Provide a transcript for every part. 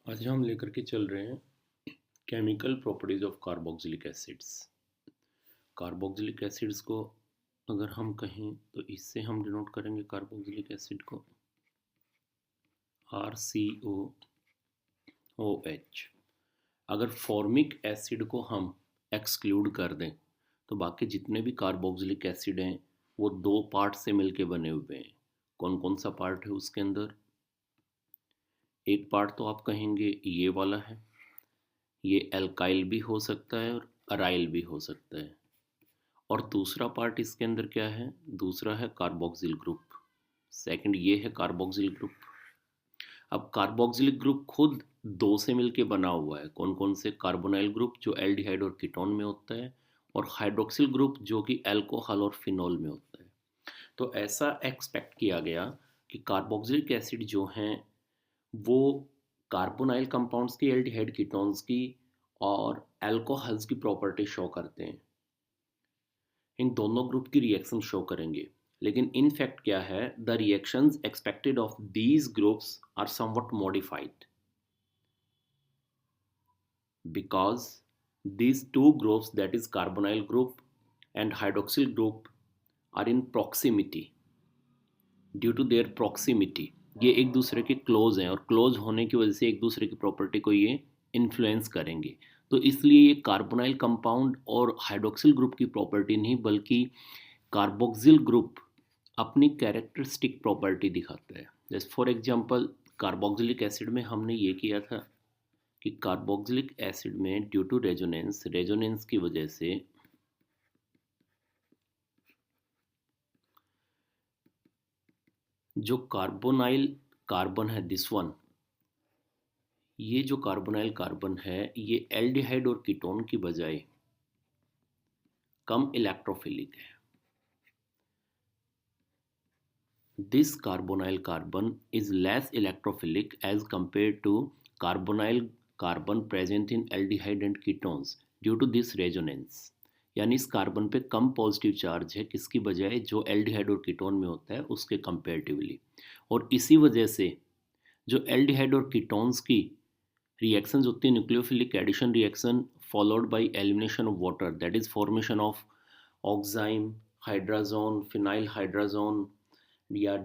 आज हम लेकर के चल रहे हैं chemical properties of carboxylic acids. Carboxylic acids को अगर हम कहें तो इससे हम डिनोट करेंगे कार्बोक्सिलिक एसिड को RCOOH। अगर फॉर्मिक एसिड को हम एक्सक्लूड कर दें तो बाकी जितने भी कार्बोक्सिलिक एसिड हैं वो दो पार्ट से मिलके बने हुए हैं। कौन कौन सा पार्ट है उसके अंदर? एक पार्ट तो आप कहेंगे ये वाला है, ये एल्काइल भी हो सकता है और अराइल भी हो सकता है। और दूसरा पार्ट इसके अंदर क्या है? दूसरा है कार्बोक्सिल ग्रुप। सेकंड ये है कार्बोक्सिल ग्रुप। अब कार्बोक्सिल ग्रुप खुद दो से मिलके बना हुआ है। कौन कौन से? कार्बोनाइल ग्रुप जो एल्डिहाइड और कीटोन में होता है, और हाइड्रोक्सिल ग्रुप जो कि अल्कोहल और फिनॉल में होता है। तो ऐसा एक्सपेक्ट किया गया कि कार्बोक्सिलिक एसिड जो हैं वो कार्बोनाइल कंपाउंड्स की, एल्डिहाइड कीटोन्स की और अल्कोहल्स की प्रॉपर्टी शो करते हैं। इन दोनों ग्रुप की रिएक्शन शो करेंगे। लेकिन इन फैक्ट क्या है? The reactions expected of these groups are somewhat modified because these two groups, that is carbonyl group and hydroxyl group, are in proximity. Due to their proximity ये एक दूसरे के close हैं और क्लोज होने की वजह से एक दूसरे की प्रॉपर्टी को ये इन्फ्लुएंस करेंगे। तो इसलिए ये कार्बोनाइल कंपाउंड और हाइड्रोक्सिल ग्रुप की प्रॉपर्टी नहीं बल्कि कार्बोक्सिल ग्रुप अपनी कैरेक्टरिस्टिक प्रॉपर्टी दिखाता है। जैसे फॉर एग्जांपल कार्बोक्सिलिक एसिड में हमने ये किया था कि कार्बोक्सिलिक एसिड में ड्यू टू रेजोनेंस की वजह से जो कार्बोनाइल कार्बन है, दिस वन, ये जो कार्बोनाइल कार्बन है ये एल्डिहाइड और कीटोन की बजाय कम इलेक्ट्रोफिलिक है। This carbonyl carbon is less electrophilic as compare to carbonyl carbon present in aldehyde and ketones due to this resonance. यानी इस कार्बन पे कम पॉजिटिव चार्ज है किसकी बजाय? जो एल्डिहाइड और कीटोन में होता है उसके कंपेरेटिवली। और इसी वजह से जो एल्डिहाइड और कीटोन्स की रिएक्शंस होती है, nucleophilic addition reaction followed by elimination of water, that is formation of oxime, hydrazone, phenyl hydrazone, या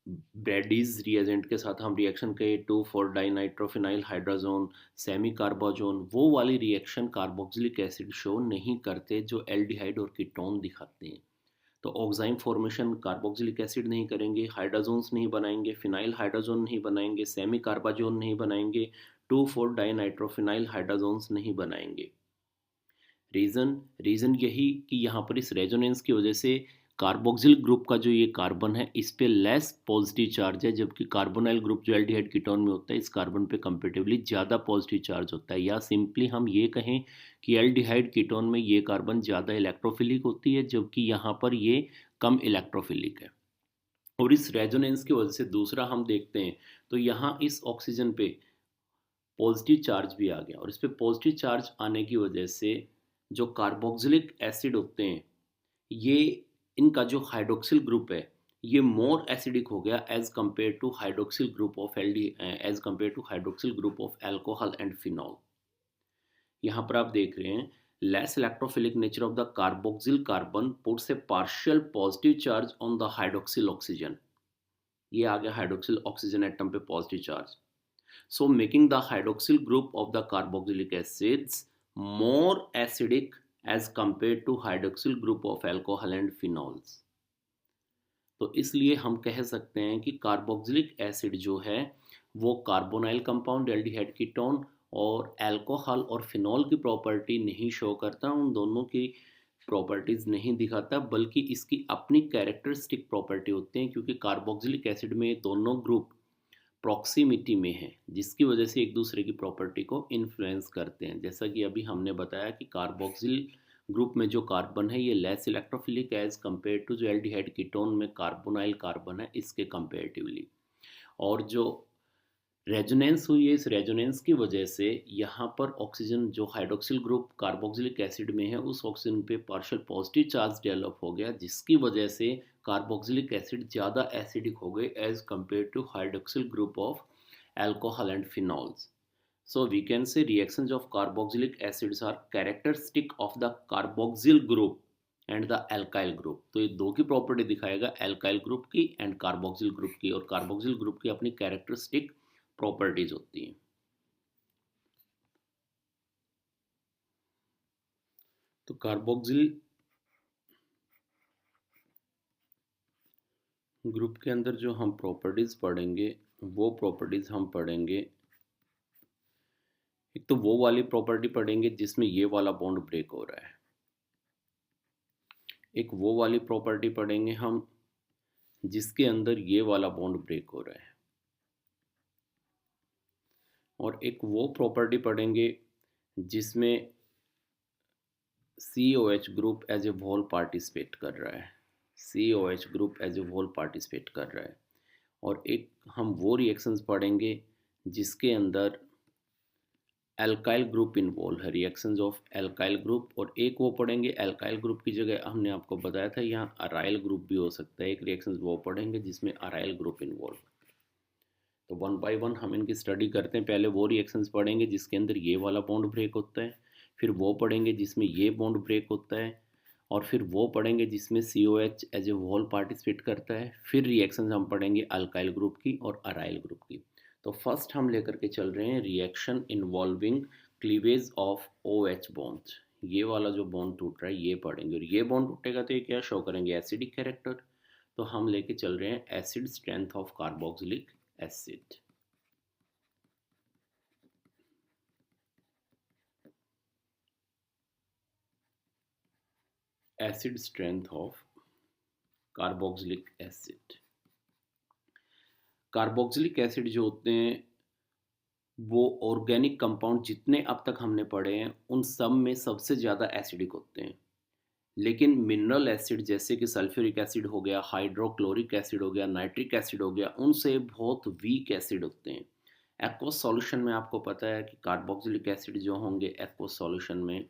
ब्रैडीज रिएजेंट के साथ हम रिएक्शन के 2,4 डाइनाइट्रोफिनाइल हाइड्राजोन, सेमी कार्बाजोन, वो वाली रिएक्शन कार्बोक्सिलिक एसिड शो नहीं करते जो एल्डिहाइड और कीटोन दिखाते हैं। तो ऑक्साइम फॉर्मेशन कार्बोक्सिलिक एसिड नहीं करेंगे, हाइड्राजोन्स नहीं बनाएंगे, फिनाइल हाइड्राजोन नहीं बनाएंगे, सेमी कार्बाजोन नहीं बनाएंगे, 2,4 डाइनाइट्रोफिनाइल हाइड्राजोन्स नहीं बनाएंगे। रीज़न यही कि यहाँ पर इस रेजोनेंस की वजह से कार्बोक्सिल ग्रुप का जो ये कार्बन है इस पे लेस पॉजिटिव चार्ज है, जबकि कार्बोनाइल ग्रुप जो एल्डिहाइड कीटोन में होता है इस कार्बन पे कंपेरेटिवली ज़्यादा पॉजिटिव चार्ज होता है। या सिंपली हम ये कहें कि एल्डिहाइड कीटोन में ये कार्बन ज़्यादा इलेक्ट्रोफिलिक होती है जबकि यहाँ पर ये कम इलेक्ट्रोफिलिक है। और इस रेजोनेंस की वजह से दूसरा हम देखते हैं तो यहाँ इस ऑक्सीजन पे पॉजिटिव चार्ज भी आ गया, और इस पे पॉजिटिव चार्ज आने की वजह से जो कार्बोक्सिलिक एसिड होते हैं ये, इनका जो हाइड्रोक्सिल ग्रुप है ये मोर एसिडिक हो गया as compare to hydroxyl group of as compare to hydroxyl group of alcohol and phenol. यहाँ पर आप देख रहे हैं less electrophilic nature of the carboxyl carbon puts a partial positive charge on the hydroxyl oxygen. ये आ गया hydroxyl oxygen atom पे positive charge, so making the hydroxyl group of the carboxylic acids more acidic as compared to hydroxyl group of alcohol and phenols। तो इसलिए हम कह सकते हैं कि कार्बोक्सिलिक एसिड जो है वो कार्बोनाइल कंपाउंड, एल्डिहाइड कीटोन और अल्कोहल और फिनॉल की प्रॉपर्टी नहीं शो करता, उन दोनों की प्रॉपर्टीज़ नहीं दिखाता, बल्कि इसकी अपनी कैरेक्टरिस्टिक प्रॉपर्टी होते हैं क्योंकि कार्बोक्सिलिक एसिड में दोनों ग्रुप प्रॉक्सिमिटी में है जिसकी वजह से एक दूसरे की प्रॉपर्टी को इन्फ्लुएंस करते हैं। जैसा कि अभी हमने बताया कि कार्बोक्सिल ग्रुप में जो कार्बन है ये less electrophilic as compare to जो एल्डिहाइड कीटोन में कार्बोनाइल कार्बन है इसके कंपेरेटिवली। और जो रेजोनेंस हुई है इस रेजोनेंस की वजह से यहाँ पर ऑक्सीजन जो हाइड्रोक्सिल ग्रुप कार्बोक्सिलिक एसिड में है उस ऑक्सीजन पे पार्शियल पॉजिटिव चार्ज डेवलप हो गया जिसकी वजह से कार्बोक्सिलिक एसिड ज़्यादा एसिडिक हो गए as compare to hydroxyl group of alcohol and phenols. So we can say reactions of carboxylic acids are characteristic of the carboxyl group and the alkyl group. तो ये दो की प्रॉपर्टी दिखाएगा, alkyl group की and carboxyl group की, और carboxyl group की अपनी कैरेक्टरिस्टिक प्रॉपर्टीज होती हैं। तो कार्बोक्सिल ग्रुप के अंदर जो हम प्रॉपर्टीज पढ़ेंगे वो प्रॉपर्टीज हम पढ़ेंगे, एक तो वो वाली प्रॉपर्टी पढ़ेंगे जिसमें ये वाला बॉन्ड ब्रेक हो रहा है, एक वो वाली प्रॉपर्टी पढ़ेंगे हम जिसके अंदर ये वाला बॉन्ड ब्रेक हो रहा है, और एक वो प्रॉपर्टी पढ़ेंगे जिसमें COH group as a whole participate कर रहा है, COH group as a whole participate कर रहा है, और एक हम वो रिएक्शंस पढ़ेंगे जिसके अंदर एल्काइल ग्रुप इन्वॉल्व है, रिएक्शंस ऑफ एल्काइल ग्रुप, और एक वो पढ़ेंगे एल्काइल ग्रुप की जगह हमने आपको बताया था यहाँ अराइल ग्रुप भी हो सकता है, एक रिएक्शंस वो पढ़ेंगे जिसमें अराइल ग्रुप इन्वॉल्व। तो वन बाय वन हम इनकी स्टडी करते हैं। पहले वो रिएक्शंस पढ़ेंगे जिसके अंदर ये वाला बॉन्ड ब्रेक होता है, फिर वो पढ़ेंगे जिसमें ये बॉन्ड ब्रेक होता है, और फिर वो पढ़ेंगे जिसमें COH as a whole participate करता है, फिर रिएक्शंस हम पढ़ेंगे अल्काइल ग्रुप की और अराइल ग्रुप की। तो फर्स्ट हम लेकर के चल रहे हैं reaction involving cleavage of OH bond. ये वाला जो बॉन्ड टूट रहा है ये पढ़ेंगे, और ये बॉन्ड टूटेगा तो ये क्या शो करेंगे, एसिडिक कैरेक्टर। तो हम लेके चल रहे हैं acid strength of carboxylic acid. Acid strength of carboxylic acid. Carboxylic acid जो होते हैं वो ऑर्गेनिक कंपाउंड जितने अब तक हमने पढ़े हैं उन सब में सबसे ज़्यादा एसिडिक होते हैं, लेकिन मिनरल एसिड जैसे कि सल्फ्यूरिक एसिड हो गया, हाइड्रोक्लोरिक एसिड हो गया, नाइट्रिक एसिड हो गया, उनसे बहुत वीक एसिड होते हैं। एक्वस सॉल्यूशन में आपको पता है कि कार्बोक्सिलिक एसिड जो होंगे एक्वस सॉल्यूशन में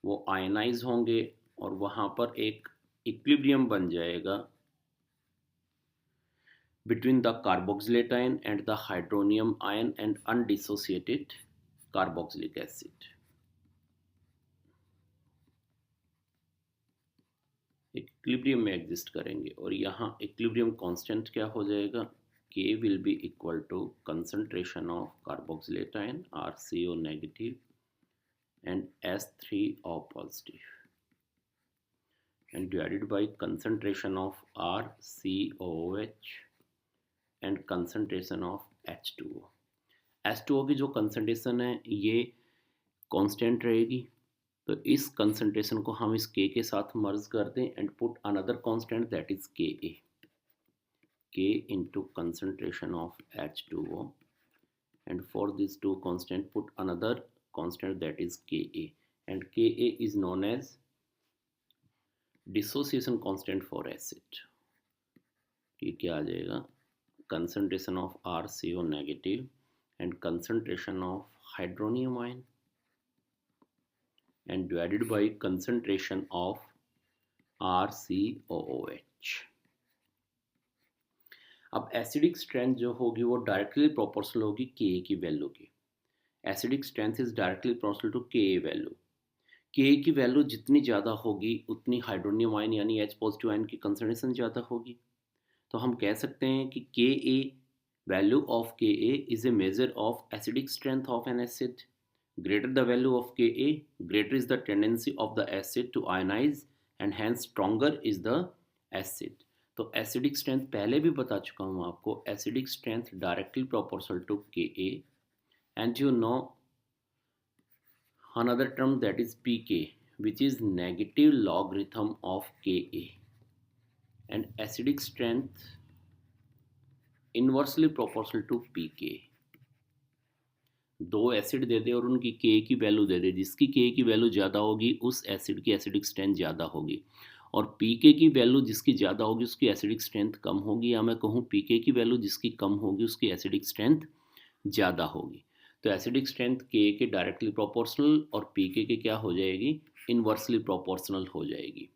वो आयनाइज होंगे, और वहाँ पर एक इक्विलिब्रियम बन जाएगा between the carboxylate ion and the hydronium ion and undissociated carboxylic acid। Equilibrium में एग्जिस्ट करेंगे, और यहाँ इक्विलिब्रियम कांस्टेंट क्या हो जाएगा, K will be equal to concentration of carboxylate ion RCO negative and S3O positive and divided by concentration of RCOH and concentration of H2O। H2O की जो concentration है ये कांस्टेंट रहेगी, तो इस कंसनट्रेशन को हम इस K के साथ मर्ज कर दें and put another constant that is Ka, K into concentration of H2O, and for these two constant put another constant that is Ka, and Ka is known as dissociation constant for acid। ये क्या आ जाएगा, concentration of RCO negative and concentration of hydronium ion and divided by concentration of RCOOH। अब acidic strength जो होगी वो directly proportional होगी Ka की value की। Acidic strength is directly proportional to Ka value. Ka की वैल्यू जितनी ज़्यादा होगी उतनी हाइड्रोनियम आयन यानी H पॉजिटिव आयन की कंसंट्रेशन ज़्यादा होगी। तो हम कह सकते हैं कि Ka value of Ka is a measure of acidic strength of an acid। Greater the value of Ka, greater is the tendency of the acid to ionize and hence stronger is the acid। तो acidic strength पहले भी बता चुका हूँ आपको, acidic strength directly proportional to Ka, and you know another term that is pK, which is negative logarithm of Ka, and acidic strength inversely proportional to Pk। दो acid दे दे और उनकी K की वैल्यू दे दे, जिसकी K की value ज़्यादा होगी उस एसिड की एसिडिक स्ट्रेंथ ज़्यादा होगी, और Pk की वैल्यू जिसकी ज़्यादा होगी उसकी एसिडिक स्ट्रेंथ कम होगी, या मैं कहूँ Pk की वैल्यू जिसकी कम होगी उसकी एसिडिक स्ट्रेंथ ज़्यादा होगी। तो एसिडिक स्ट्रेंथ K के डायरेक्टली प्रोपोर्शनल और Pk के क्या हो जाएगी, इनवर्सली प्रोपोर्शनल हो जाएगी।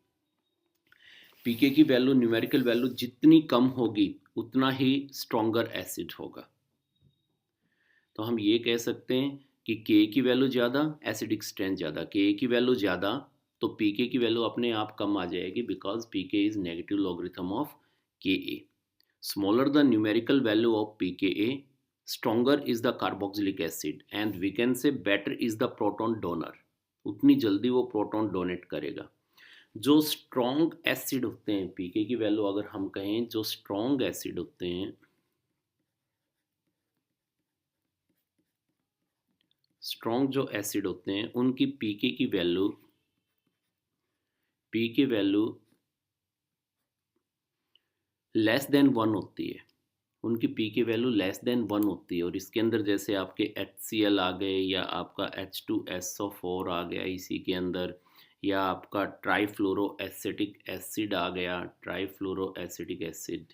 Pk की वैल्यू न्यूमेरिकल वैल्यू जितनी कम होगी उतना ही स्ट्रॉन्गर एसिड होगा। तो हम ये कह सकते हैं कि के की वैल्यू ज़्यादा, एसिडिक स्ट्रेंथ ज़्यादा, के की वैल्यू ज़्यादा तो पी के की वैल्यू अपने आप कम आ जाएगी, बिकॉज पी के इज़ नेगेटिव लॉगरिथम ऑफ के ए. Smaller the numerical value of pKa, stronger is the carboxylic acid, and we can say better is the proton donor. उतनी जल्दी वो प्रोटॉन डोनेट करेगा. जो स्ट्रॉन्ग एसिड होते हैं, पीके की वैल्यू अगर हम कहें, जो स्ट्रॉन्ग एसिड होते हैं, स्ट्रॉन्ग जो एसिड होते हैं उनकी पीके की वैल्यू लेस देन 1 होती है. उनकी पी की वैल्यू लेस देन 1 होती है. और इसके अंदर जैसे आपके HCl आ गए, या आपका H2SO4 आ गया इसी के अंदर, या आपका ट्राईफ्लोरो एसिटिक एसिड आ गया, ट्राईफ्लोरो एसिटिक एसिड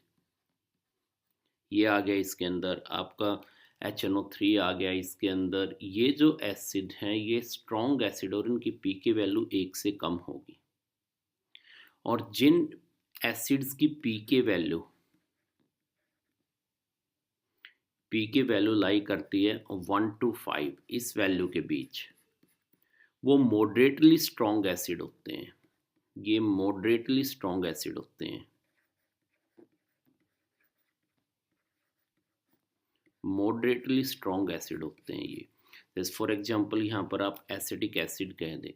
ये आ गया इसके अंदर, आपका HNO3 आ गया इसके अंदर. ये जो एसिड हैं ये स्ट्रॉन्ग एसिड और इनकी पी की वैल्यू 1 से कम होगी. और जिन एसिड्स की पी के वैल्यू लाई करती है 1 to 5 इस वैल्यू के बीच, वो मॉडरेटली स्ट्रॉन्ग एसिड होते हैं. ये मॉडरेटली स्ट्रॉन्ग एसिड होते हैं. मॉडरेटली स्ट्रॉन्ग एसिड होते हैं ये. जैसे फॉर एग्जांपल यहाँ पर आप एसिटिक एसिड कह दें,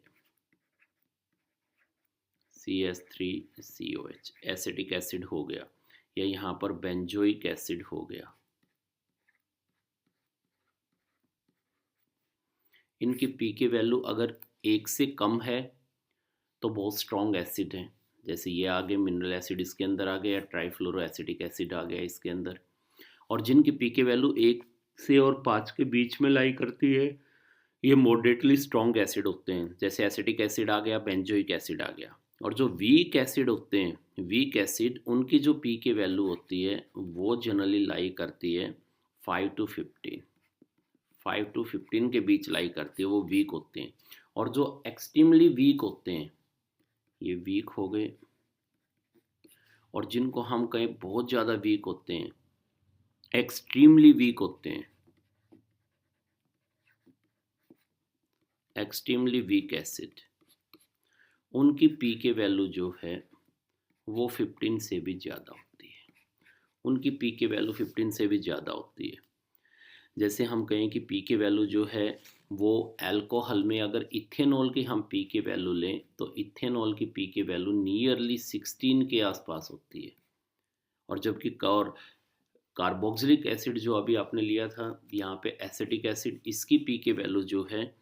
CH3COH एसिटिक एसिड हो गया, या यहाँ पर बेंजोइक एसिड हो गया. इनकी पी के वैल्यू अगर 1 से कम है तो बहुत स्ट्रॉन्ग एसिड हैं. जैसे ये आगे मिनरल एसिड इसके अंदर आ गया, ट्राईफ्लोरो एसिटिक एसिड आ गया इसके अंदर. और जिनकी पी के वैल्यू 1 से और 5 के बीच में लाई करती है, ये मॉडरेटली स्ट्रॉन्ग एसिड होते हैं. जैसे एसिटिक एसिड आ गया, बेंजोइक एसिड आ गया. और जो वीक एसिड होते हैं, वीक एसिड, उनकी जो पी के वैल्यू होती है वो जनरली लाई करती है 5 to 15. 5 to 15 के बीच लाई करती है, वो वीक होते हैं. और जो एक्सट्रीमली वीक होते हैं, ये वीक हो गए. और जिनको हम कहें बहुत ज़्यादा वीक होते हैं, एक्सट्रीमली वीक होते हैं, एक्सट्रीमली वीक एसिड, उनकी पी के वैल्यू जो है वो 15 से भी ज़्यादा होती है. उनकी पी के वैल्यू 15 से भी ज़्यादा होती है. जैसे हम कहें कि पी के वैल्यू जो है वो अल्कोहल में, अगर इथेनॉल की हम पी के वैल्यू लें तो इथेनॉल की पी के वैल्यू नियरली 16 के आसपास होती है. और जबकि कार्बोक्सिलिक एसिड जो अभी आपने लिया था यहाँ पे एसिटिक एसिड, इसकी पी के वैल्यू जो है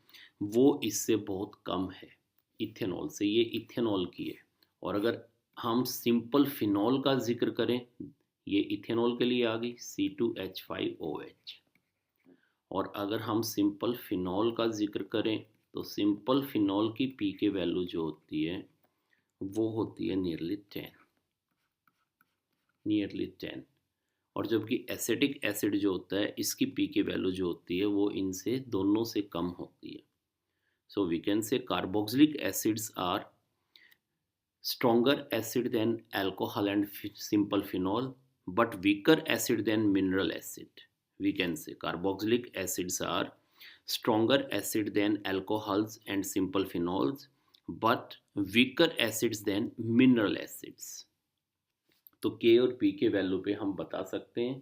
वो इससे बहुत कम है इथेनॉल से. ये इथेनॉल की है. और अगर हम सिंपल फिनॉल का जिक्र करें, ये इथेनॉल के लिए आ गई C2H5OH. और अगर हम सिंपल फिनॉल का जिक्र करें तो सिंपल फिनॉल की पी के वैल्यू जो होती है वो होती है नियरली 10. और जबकि एसिटिक एसिड जो होता है इसकी पी के वैल्यू जो होती है वो इनसे दोनों से कम होती है. So we can say carboxylic acids are stronger acid than alcohol and simple phenol, but weaker acid than mineral acid. We can say carboxylic acids are stronger acid than alcohols and simple phenols, but weaker acids than mineral acids. तो के और P K value पे हम बता सकते हैं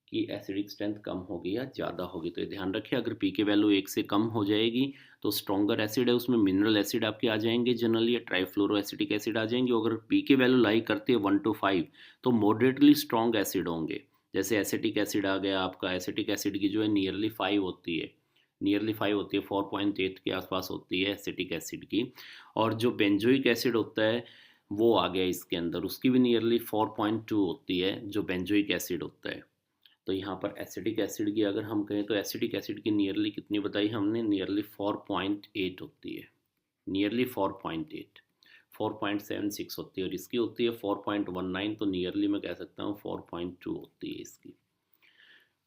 कि acidic strength कम होगी या ज़्यादा होगी. तो ये ध्यान रखिए, अगर पी के वैल्यू 1 से कम हो जाएगी तो स्ट्रॉन्गर एसिड है, उसमें मिनरल एसिड आपके आ जाएंगे जनरली, या ट्राईफ्लोरो एसिटिक एसिड आ जाएंगे. अगर पी के वैल्यू लाई करती है 1 to 5 तो मॉडरेटली स्ट्रॉन्ग एसिड होंगे. जैसे एसिटिक एसिड आ गया आपका, एसिटिक एसिड की जो है नियरली 5 होती है, 4.8 के आसपास होती है एसिटिक एसिड की. और जो बेंजोइक एसिड होता है वो आ गया इसके अंदर, उसकी भी नियरली 4.2 होती है जो बेंजोइक एसिड होता है. तो यहाँ पर एसिटिक एसिड की अगर हम कहें तो एसिटिक एसिड की नियरली कितनी बताई हमने, नियरली 4.8 होती है, नियरली 4.8, 4.76 होती है. और इसकी होती है 4.19, तो नियरली मैं कह सकता हूँ 4.2 होती है इसकी.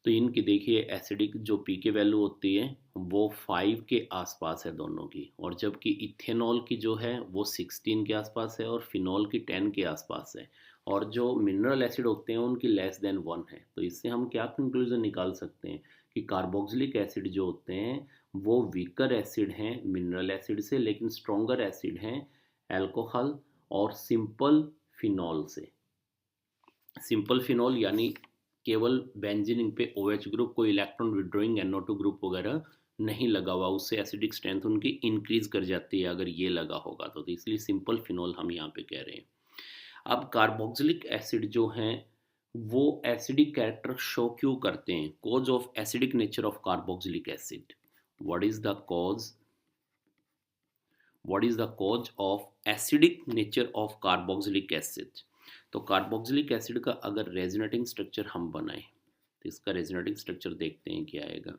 तो इनकी देखिए एसिडिक जो पी के वैल्यू होती है वो 5 के आसपास है दोनों की. और जबकि इथेनॉल की जो है वो 16 के आसपास है और फिनॉल की 10 के आसपास है. और जो मिनरल एसिड होते हैं उनकी लेस देन 1 है. तो इससे हम क्या कंक्लूजन निकाल सकते हैं कि कार्बोक्सिलिक एसिड जो होते हैं वो वीकर एसिड हैं मिनरल एसिड से, लेकिन स्ट्रॉन्गर एसिड हैं अल्कोहल और सिंपल फिनॉल से। सिंपल फिनॉल यानी केवल बेंजीन पे OH ग्रुप, कोई इलेक्ट्रॉन विड्रॉइंग NO2 ग्रुप वगैरह नहीं लगा हुआ, उससे एसिडिक स्ट्रेंथ उनकी इंक्रीज कर जाती है अगर ये लगा होगा तो इसलिए सिंपल फिनॉल हम यहाँ पे कह रहे हैं। अब कार्बोक्सिलिक एसिड जो हैं वो एसिडिक कैरेक्टर शो क्यों करते हैं? Cause of acidic nature of carboxylic acid, what is the cause, what is the cause of acidic nature of carboxylic acid? तो कार्बोक्सिलिक एसिड का अगर रेजोनेटिंग स्ट्रक्चर हम बनाएं तो इसका रेजोनेटिंग स्ट्रक्चर देखते हैं क्या आएगा।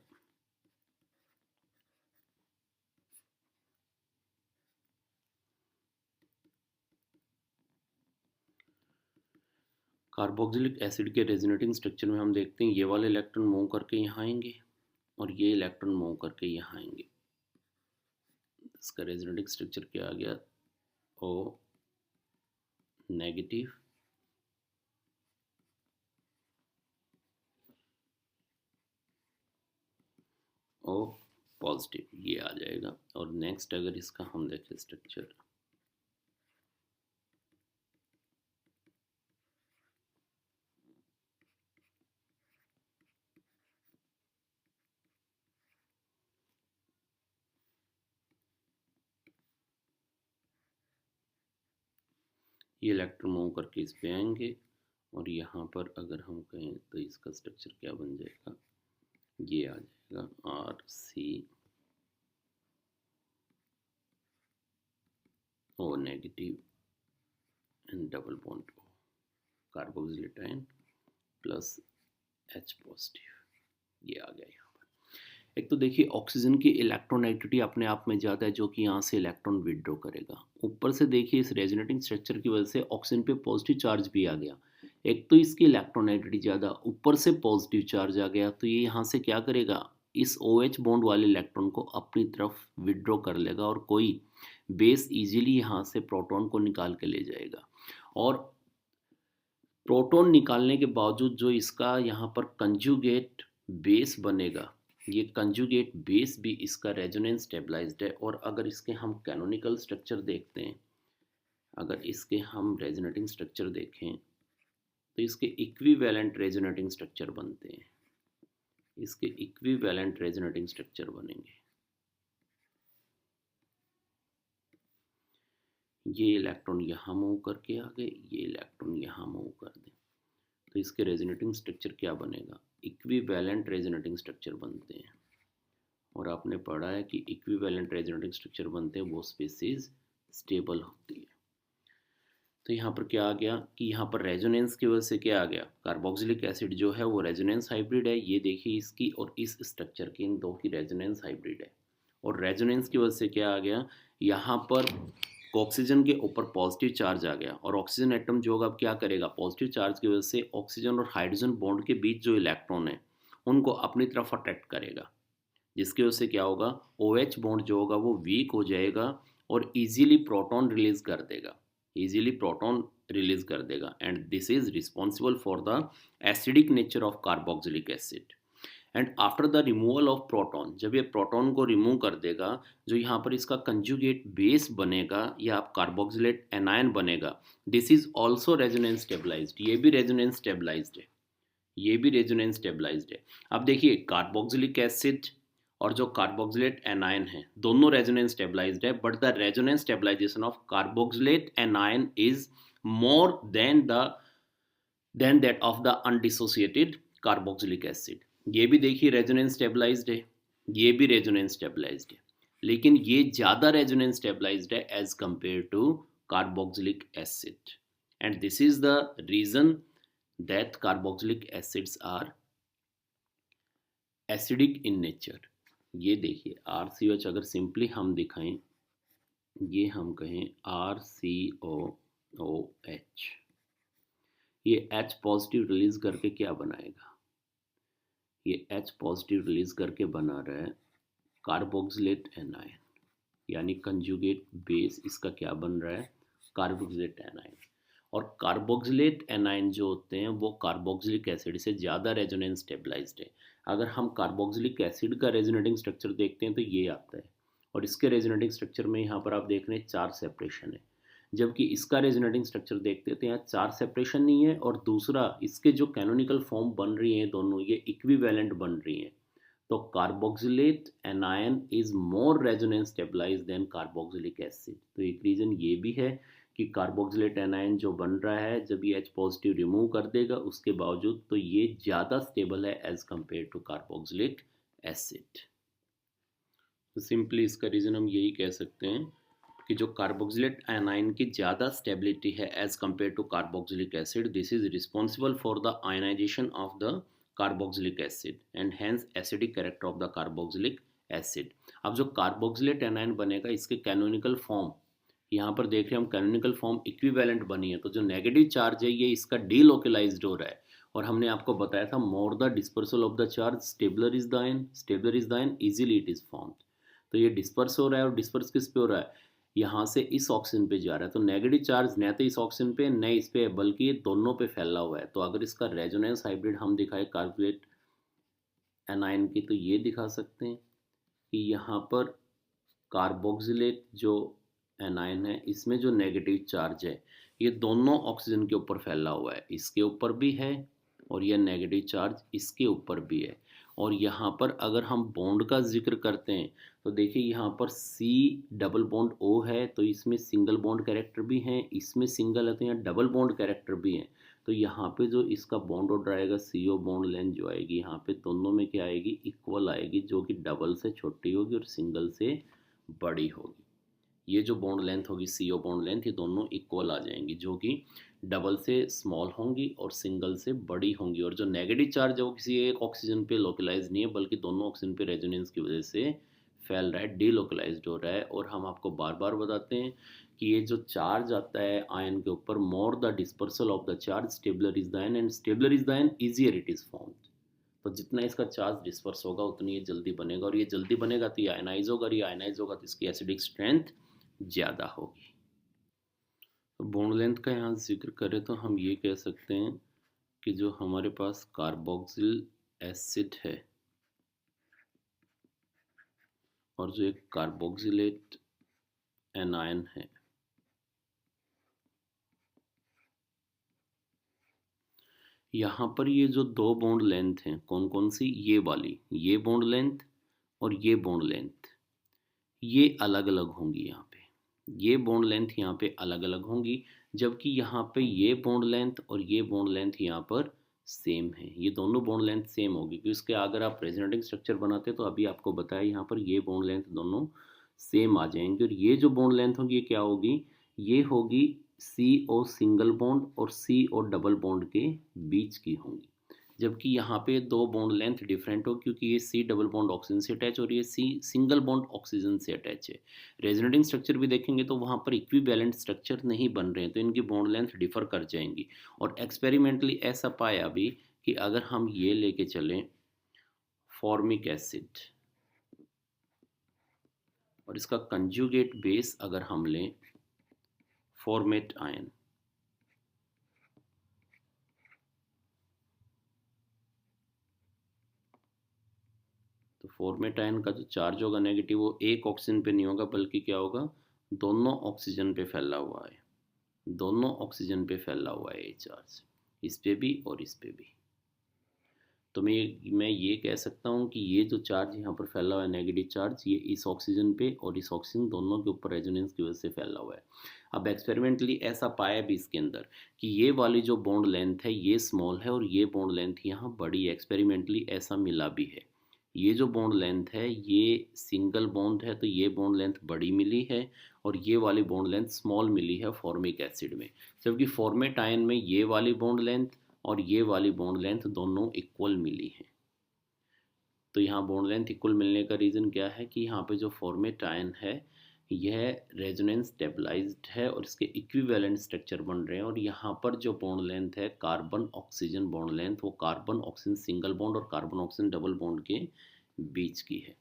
कार्बोक्सिलिक एसिड के रेजोनेटिंग स्ट्रक्चर में हम देखते हैं ये वाले इलेक्ट्रॉन मूव करके यहाँ आएंगे और ये इलेक्ट्रॉन मूव करके यहाँ आएंगे। इसका रेजोनेटिंग स्ट्रक्चर क्या आ गया, O नेगेटिव, O पॉजिटिव, ये आ जाएगा। और नेक्स्ट अगर इसका हम देखें स्ट्रक्चर, ये इलेक्ट्रॉन मूव करके इस पे आएंगे और यहाँ पर अगर हम कहें तो इसका स्ट्रक्चर क्या बन जाएगा, ये आ जाएगा RCO negative and double bond O, carboxylate ion plus H positive, ये आ गया यहाँ पर। एक तो देखिए ऑक्सीजन की इलेक्ट्रोनेगेटिविटी अपने आप में ज़्यादा है जो कि यहाँ से इलेक्ट्रॉन विड्रॉ करेगा। ऊपर से देखिए इस रेजोनेटिंग स्ट्रक्चर की वजह से ऑक्सीजन पे पॉजिटिव चार्ज भी आ गया। एक तो इसकी इलेक्ट्रोनेगेटिविटी ज़्यादा, ऊपर से पॉजिटिव चार्ज आ गया, तो ये यहाँ से क्या करेगा, इस OH बॉन्ड वाले इलेक्ट्रॉन को अपनी तरफ विड्रॉ कर लेगा और कोई बेस इजीली यहाँ से प्रोटॉन को निकाल के ले जाएगा। और प्रोटॉन निकालने के बावजूद जो इसका यहाँ पर कंजुगेट बेस बनेगा, ये कंजुगेट बेस भी इसका रेजोनेंस स्टेबलाइज्ड है। और अगर इसके हम कैनोनिकल स्ट्रक्चर देखते हैं, अगर इसके हम रेजोनेटिंग स्ट्रक्चर देखें तो इसके इक्विवेलेंट रेजोनेटिंग स्ट्रक्चर बनते हैं, इसके इक्विवेलेंट रेजोनेटिंग स्ट्रक्चर बनेंगे। ये इलेक्ट्रॉन यहाँ मूव करके आ गए, ये इलेक्ट्रॉन यहाँ मूव कर दें, तो इसके रेजोनेटिंग स्ट्रक्चर क्या बनेगा, इक्विवेलेंट रेजोनेटिंग स्ट्रक्चर बनते हैं। और आपने पढ़ा है कि इक्विवेलेंट रेजोनेटिंग स्ट्रक्चर बनते हैं वो स्पीसीज स्टेबल होती है। तो यहाँ पर क्या आ गया कि यहाँ पर रेजोनेंस की वजह से क्या आ गया, कार्बोक्सिलिक एसिड जो है वो रेजोनेंस हाइब्रिड है। ये देखिए इसकी और इस स्ट्रक्चर की, इन दो की रेजोनेंस हाइब्रिड है। और रेजोनेंस की वजह से क्या आ गया, यहाँ पर ऑक्सीजन के ऊपर पॉजिटिव चार्ज आ गया और ऑक्सीजन एटम जो होगा अब क्या करेगा, पॉजिटिव चार्ज की वजह से ऑक्सीजन और हाइड्रोजन बॉन्ड के बीच जो इलेक्ट्रॉन है उनको अपनी तरफ अट्रैक्ट करेगा, जिसकी वजह से क्या होगा, OH बॉन्ड जो होगा वो वीक हो जाएगा और इजीली प्रोटॉन रिलीज कर देगा, इजीली प्रोटॉन रिलीज कर देगा। And this is responsible for the acidic nature of carboxylic acid. And after the removal of proton, जब ये प्रोटॉन को रिमूव कर देगा, जो यहाँ पर इसका कंजुगेट बेस बनेगा या कार्बोक्सिलेट एनायन बनेगा, this is also resonance stabilised, ये भी रेजोनेंस स्टेबलाइज्ड है, ये भी रेजोनेंस स्टेबलाइज्ड है। अब देखिए कार्बोक्सिलिक एसिड और जो कार्बोक्सिलेट एनायन है दोनों रेजोनेंस स्टेबलाइज्ड है, but the resonance stabilisation of carboxylate anion is more than that of the undissociated carboxylic acid. ये भी देखिए रेजोनेंस स्टेबलाइज्ड है, ये भी रेजोनेंस स्टेबलाइज्ड है, लेकिन ये ज़्यादा रेजोनेंस स्टेबलाइज्ड है as compare to carboxylic acid. And this is the reason that carboxylic acids are acidic in nature. ये देखिए RCOH अगर सिंपली हम दिखाएं, ये हम कहें RCOOH, ये H पॉजिटिव रिलीज करके क्या बनाएगा, ये H पॉजिटिव रिलीज करके बना रहा है कार्बोक्सिलेट एनायन, यानी कंजुगेट बेस इसका क्या बन रहा है, कार्बोक्सिलेट एनायन। और कार्बोक्सिलेट एनायन जो होते हैं वो कार्बोक्सिलिक एसिड से ज़्यादा रेजोनेंस स्टेबलाइज्ड है। अगर हम कार्बोक्सिलिक एसिड का रेजोनेटिंग स्ट्रक्चर देखते हैं तो ये आता है, और इसके रेजोनेटिंग स्ट्रक्चर में यहाँ पर आप देख रहे हैं 4 सेपरेशन है, जबकि इसका रेजोनेटिंग स्ट्रक्चर देखते हैं तो यहाँ 4 सेपरेशन नहीं है, और दूसरा इसके जो कैनोनिकल फॉर्म बन रही हैं दोनों ये इक्विवेलेंट बन रही हैं। तो carboxylate anion is more resonance stabilize than carboxylic acid. तो एक रीज़न ये भी है कि कार्बोक्सिलेट एनायन जो बन रहा है जब ये H पॉजिटिव रिमूव कर देगा उसके बावजूद तो ये ज़्यादा स्टेबल है as compare to carboxylic acid. तो सिंपली इसका रीज़न हम यही कह सकते हैं कि जो कार्बोक्सिलेट आयनाइन की ज़्यादा स्टेबिलिटी है as compare to carboxylic acid, this is responsible for the ionization of the carboxylic acid and hence acidic character of the carboxylic acid. अब जो कार्बोक्सिलेट एनाइन बनेगा इसके कैनोनिकल फॉर्म यहाँ पर देख रहे हैं हम, कैनोनिकल फॉर्म इक्विवेलेंट बनी है, तो जो नेगेटिव चार्ज है ये इसका डीलोकलाइज्ड हो रहा है, और हमने आपको बताया था more the dispersal of the charge stabler is the ion, stabler is the ion easily it is formed. तो ये डिस्पर्स हो रहा है, और डिस्पर्स किस पे हो रहा है, यहाँ से इस ऑक्सीजन पे जा रहा है, तो नेगेटिव चार्ज न तो इस ऑक्सीजन पे न इस पे बल्कि ये दोनों पे फैला हुआ है। तो अगर इसका रेजोनेंस हाइब्रिड हम दिखाए कार्बोक्सिलेट एनाइन की तो ये दिखा सकते हैं कि यहाँ पर कार्बोक्सिलेट जो एनाइन है इसमें जो नेगेटिव चार्ज है ये दोनों ऑक्सीजन के ऊपर फैला हुआ है, इसके ऊपर भी है और यह नेगेटिव चार्ज इसके ऊपर भी है। और यहाँ पर अगर हम बॉन्ड का जिक्र करते हैं तो देखिए यहाँ पर C डबल बॉन्ड O है, तो इसमें सिंगल बॉन्ड कैरेक्टर भी हैं, इसमें सिंगल है तो यहाँ डबल बॉन्ड कैरेक्टर भी हैं। तो यहाँ पे जो इसका बॉन्ड ऑर्डर आएगा CO बॉन्ड लेंथ जो आएगी यहाँ पे दोनों में क्या आएगी, इक्वल आएगी, जो कि डबल से छोटी होगी और सिंगल से बड़ी होगी। ये जो बॉन्ड लेंथ होगी CO बॉन्ड लेंथ ये दोनों इक्वल आ जाएंगी, जो कि डबल से स्मॉल होंगी और सिंगल से बड़ी होंगी। और जो नेगेटिव चार्ज है वो किसी एक ऑक्सीजन पे लोकलाइज नहीं है बल्कि दोनों ऑक्सीजन पे रेजोनेंस की वजह से फैल रहा है, डीलोकलाइज्ड हो रहा है। और हम आपको बार बार बताते हैं कि ये जो चार्ज आता है आयन के ऊपर, more the dispersal of the charge stabler is the ion and stabler is the ion easier it is formed. तो जितना इसका चार्ज डिस्पर्स होगा उतनी ये जल्दी बनेगा, और ये जल्दी बनेगा तो ये आयनाइज होगा, और ये आयनाइज होगा तो इसकी एसिडिक स्ट्रेंथ ज़्यादा होगी। तो बॉन्ड लेंथ का यहाँ जिक्र करें तो हम ये कह सकते हैं कि जो हमारे पास कार्बोक्सिल एसिड है और जो एक कार्बोक्सिलेट एनायन है, यहाँ पर ये जो दो बॉन्ड लेंथ हैं कौन कौन सी, ये वाली, ये बॉन्ड लेंथ और ये बॉन्ड लेंथ, ये अलग अलग होंगी। यहाँ पे ये बॉन्ड लेंथ यहाँ पे अलग अलग होंगी, जबकि यहाँ पे ये बॉन्ड लेंथ और ये बॉन्ड लेंथ यहाँ पर सेम है। ये दोनों बॉन्ड लेंथ सेम होगी क्योंकि इसके अगर आप रेजोनेटिंग स्ट्रक्चर बनाते तो अभी आपको बताया यहाँ पर ये बॉन्ड लेंथ दोनों सेम आ जाएंगे। और ये जो बॉन्ड लेंथ होगी ये क्या होगी, ये होगी CO सिंगल बॉन्ड और CO डबल बॉन्ड के बीच की होंगी, जबकि यहाँ पे दो बॉन्ड लेंथ डिफरेंट हो क्योंकि ये C डबल बॉन्ड ऑक्सीजन से अटैच और ये C सिंगल बॉन्ड ऑक्सीजन से अटैच है। रेजोनेटिंग स्ट्रक्चर भी देखेंगे तो वहाँ पर इक्विवेलेंट स्ट्रक्चर नहीं बन रहे हैं, तो इनकी बॉन्ड लेंथ डिफर कर जाएंगी। और एक्सपेरिमेंटली ऐसा पाया भी कि अगर हम ये लेके चलें फॉर्मिक एसिड और इसका कंजुगेट बेस अगर हम लें फॉर्मेट आयन, तो फॉर्मेट आयन का जो चार्ज होगा नेगेटिव वो एक ऑक्सीजन पे नहीं होगा बल्कि क्या होगा, दोनों ऑक्सीजन पे फैला हुआ है, दोनों ऑक्सीजन पे फैला हुआ है ये चार्ज, इस पे भी और इस पे भी। तो मैं ये कह सकता हूँ कि ये जो चार्ज यहाँ पर फैला हुआ है नेगेटिव चार्ज, ये इस ऑक्सीजन पे और इस ऑक्सीजन दोनों के ऊपर रेजोनेंस की वजह से फैला हुआ है। अब एक्सपेरिमेंटली ऐसा पाया भी इसके अंदर कि ये वाली जो बॉन्ड लेंथ है ये स्मॉल है और ये बॉन्ड लेंथ यहाँ बड़ी है, एक्सपेरिमेंटली ऐसा मिला भी है। ये जो बॉन्ड लेंथ है ये सिंगल बॉन्ड है तो ये बॉन्ड लेंथ बड़ी मिली है और ये वाली बॉन्ड लेंथ स्मॉल मिली है फॉर्मिक एसिड में, जबकि फॉर्मेट आयन में ये वाली बॉन्ड लेंथ और ये वाली बॉन्ड लेंथ दोनों इक्वल मिली है। तो यहाँ बॉन्ड लेंथ इक्वल मिलने का रीज़न क्या है कि यहाँ पे जो फॉर्मेट आयन है यह रेजोनेंस स्टेबलाइज्ड है और इसके इक्विवेलेंट स्ट्रक्चर बन रहे हैं। और यहाँ पर जो बॉन्ड लेंथ है कार्बन ऑक्सीजन बॉन्ड लेंथ वो कार्बन ऑक्सीजन सिंगल बॉन्ड और कार्बन ऑक्सीजन डबल बॉन्ड के बीच की है।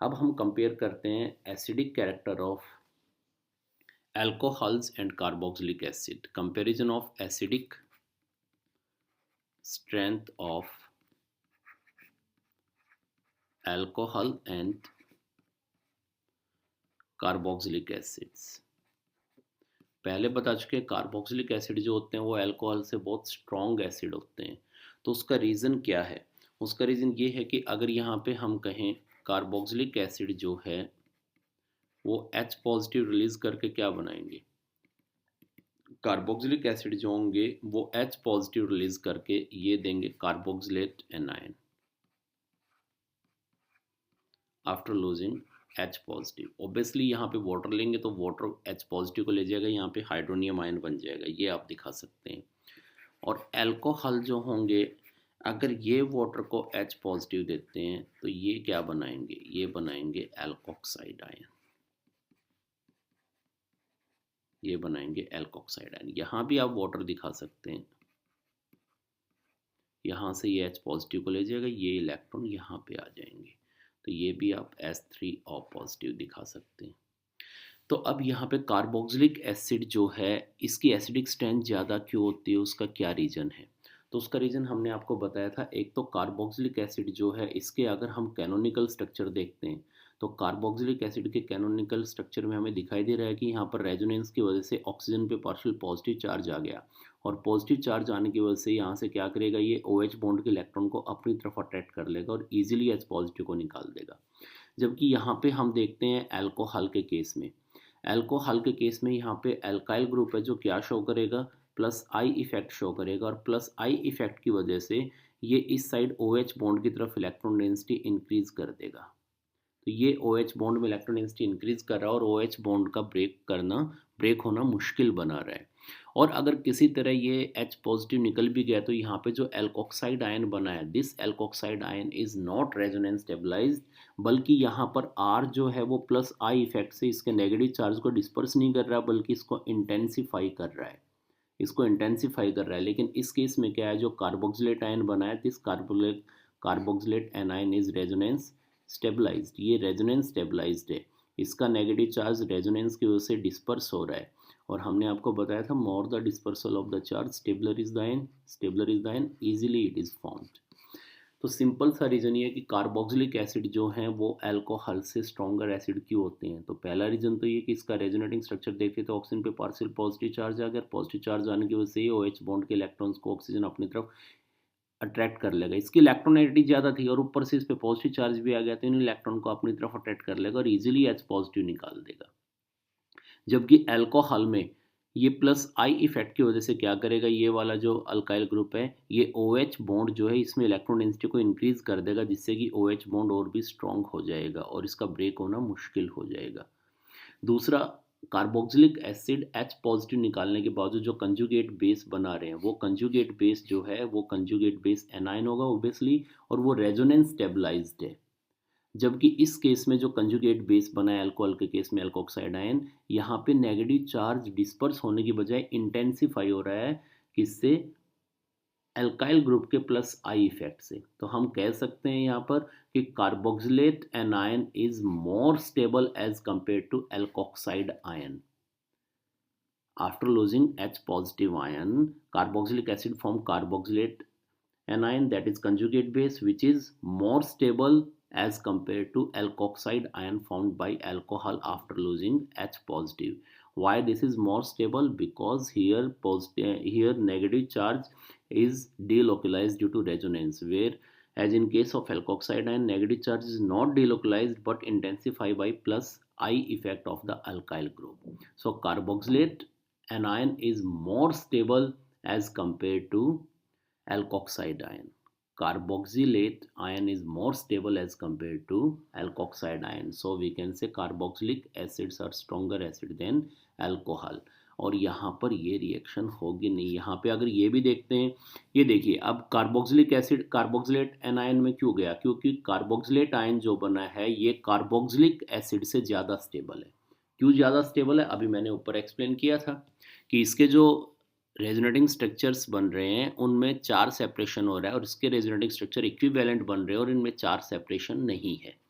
अब हम कंपेयर करते हैं acidic character of alcohols and carboxylic acid, comparison of acidic strength of alcohol and carboxylic acids. पहले बता चुके हैं कार्बोक्सिलिक एसिड जो होते हैं वो अल्कोहल से बहुत स्ट्रॉन्ग एसिड होते हैं। तो उसका रीज़न क्या है? उसका रीज़न ये है कि अगर यहाँ पे हम कहें कार्बोक्सिलिक एसिड जो है वो H पॉजिटिव रिलीज करके क्या बनाएंगे? कार्बोक्सिलिक एसिड जो होंगे वो H पॉजिटिव रिलीज करके ये देंगे carboxylate anion after losing H positive. Obviously यहाँ पे वाटर लेंगे तो वाटर H पॉजिटिव को ले जाएगा, यहाँ पे हाइड्रोनियम आयन बन जाएगा, ये आप दिखा सकते हैं। और अल्कोहल जो होंगे अगर ये वाटर को H पॉजिटिव देते हैं तो ये क्या बनाएंगे? ये बनाएंगे एल्कोक्साइड आयन, ये बनाएंगे एल्कोक्साइड आयन। यहाँ भी आप वाटर दिखा सकते हैं, यहाँ से ये H पॉजिटिव को ले जाएगा, ये इलेक्ट्रॉन यहाँ पे आ जाएंगे, तो ये भी आप S3O पॉजिटिव दिखा सकते हैं। तो अब यहाँ पे कार्बोक्सिलिक एसिड जो है इसकी एसिडिक स्ट्रेंथ ज़्यादा क्यों होती है, उसका क्या रीज़न है? तो उसका रीज़न हमने आपको बताया था। एक तो कार्बोक्सिलिक एसिड जो है इसके अगर हम कैनोनिकल स्ट्रक्चर देखते हैं तो कार्बोक्सिलिक एसिड के कैनोनिकल स्ट्रक्चर में हमें दिखाई दे रहा है कि यहाँ पर रेजोनेंस की वजह से ऑक्सीजन पे पार्शियल पॉजिटिव चार्ज आ गया, और पॉजिटिव चार्ज आने की वजह से यहाँ से क्या करेगा, ये OH बॉन्ड के इलेक्ट्रॉन को अपनी तरफ अट्रैक्ट कर लेगा और ईजिली H पॉजिटिव को निकाल देगा। जबकि यहाँ पे हम देखते हैं अल्कोहल के केस में, अल्कोहल के केस में यहाँ पे अल्काइल ग्रुप है जो क्या शो करेगा, प्लस आई इफेक्ट शो करेगा, और प्लस आई इफेक्ट की वजह से ये इस साइड OH बॉन्ड की तरफ इलेक्ट्रॉन डेंसिटी इंक्रीज कर देगा। तो ये OH बॉन्ड में इलेक्ट्रॉन डेंसिटी इंक्रीज कर रहा है और OH बॉन्ड का ब्रेक होना मुश्किल बना रहा है। और अगर किसी तरह ये H पॉजिटिव निकल भी गया तो यहाँ पे जो एल्कोक्साइड आयन बना है, this alkoxide ion is not resonance stabilized, बल्कि यहाँ पर R जो है वो प्लस आई इफेक्ट से इसके नेगेटिव चार्ज को डिस्पर्स नहीं कर रहा बल्कि इसको इंटेंसिफाई कर रहा है, लेकिन इस केस में क्या है, जो कार्बोक्सिलेट आयन बना है, this carboxylate anion is resonance stabilised, ये रेजोनेंस स्टेबलाइज्ड है, इसका नेगेटिव चार्ज रेजोनेंस की वजह से डिस्पर्स हो रहा है। और हमने आपको बताया था more the dispersal of the charge stabler is the ion easily it is formed. तो सिंपल सा रीज़न ये है कि कार्बोक्सिलिक एसिड जो हैं वो अल्कोहल से स्ट्रॉन्गर एसिड क्यों होते हैं। तो पहला रीज़न तो ये कि इसका रेजोनेटिंग स्ट्रक्चर देखें तो ऑक्सीजन पे पार्शियल पॉजिटिव चार्ज आ गया, पॉजिटिव चार्ज आने की वजह से OH बॉन्ड के इलेक्ट्रॉन्स को ऑक्सीजन अपनी तरफ अट्रैक्ट कर लेगा, इसकी इलेक्ट्रोनेगेटिविटी ज़्यादा थी और ऊपर से इस पर पॉजिटिव चार्ज भी आ गया तो इन इलेक्ट्रॉन को अपनी तरफ अट्रैक्ट कर लेगा और ईजिली H पॉजिटिव निकाल देगा। जबकि अल्कोहल में ये प्लस आई इफेक्ट की वजह से क्या करेगा, ये वाला जो अल्काइल ग्रुप है ये OH बॉन्ड जो है इसमें इलेक्ट्रॉन डेंसिटी को इंक्रीज कर देगा, जिससे कि OH बॉन्ड और भी स्ट्रॉन्ग हो जाएगा और इसका ब्रेक होना मुश्किल हो जाएगा। दूसरा, कार्बोक्सिलिक एसिड H पॉजिटिव निकालने के बावजूद जो कंजुगेट बेस बना रहे हैं वो कंजुगेट बेस जो है वो कंजुगेट बेस एनायन होगा ओबियसली, और वो रेजोनेंस स्टेबलाइज्ड है। जबकि इस केस में जो कंजुगेट बेस बना है अल्कोहल के केस में एल्कोक्साइड आयन, यहाँ पे नेगेटिव चार्ज डिस्पर्स होने की बजाय इंटेंसिफाई हो रहा है, किससे, एल्काइल ग्रुप के प्लस आई इफेक्ट से। तो हम कह सकते हैं यहाँ पर कि carboxylate anion is more stable as compare to alkoxide ion. After losing H positive ion, carboxylic acid form carboxylate anion that is conjugate base which is more stable as compared to alkoxide ion formed by alcohol after losing H positive. Why this is more stable? Because here negative charge is delocalized due to resonance, where as in case of alkoxide ion negative charge is not delocalized but intensified by plus I effect of the alkyl group. So carboxylate anion is more stable as compared to alkoxide ion. Carboxylate ion is more stable as compared to alkoxide ion. So we can say carboxylic acids are stronger acid than alcohol. और यहाँ पर ये reaction होगी नहीं। यहाँ पे अगर ये भी देखते हैं, ये देखिए अब कार्बोक्सिलिक एसिड कार्बोक्सिलेट एनायन में क्यों गया, क्योंकि कार्बोक्सिलेट आयन जो बना है ये कार्बोक्सिलिक एसिड से ज़्यादा स्टेबल है। क्यों ज़्यादा स्टेबल है, अभी मैंने ऊपर एक्सप्लेन किया था कि इसके जो रेजोनेटिंग स्ट्रक्चर्स बन रहे हैं उनमें 4 सेपरेशन हो रहा है और इसके रेजोनेटिंग स्ट्रक्चर इक्विवेलेंट बन रहे हैं और इनमें 4 सेपरेशन नहीं है।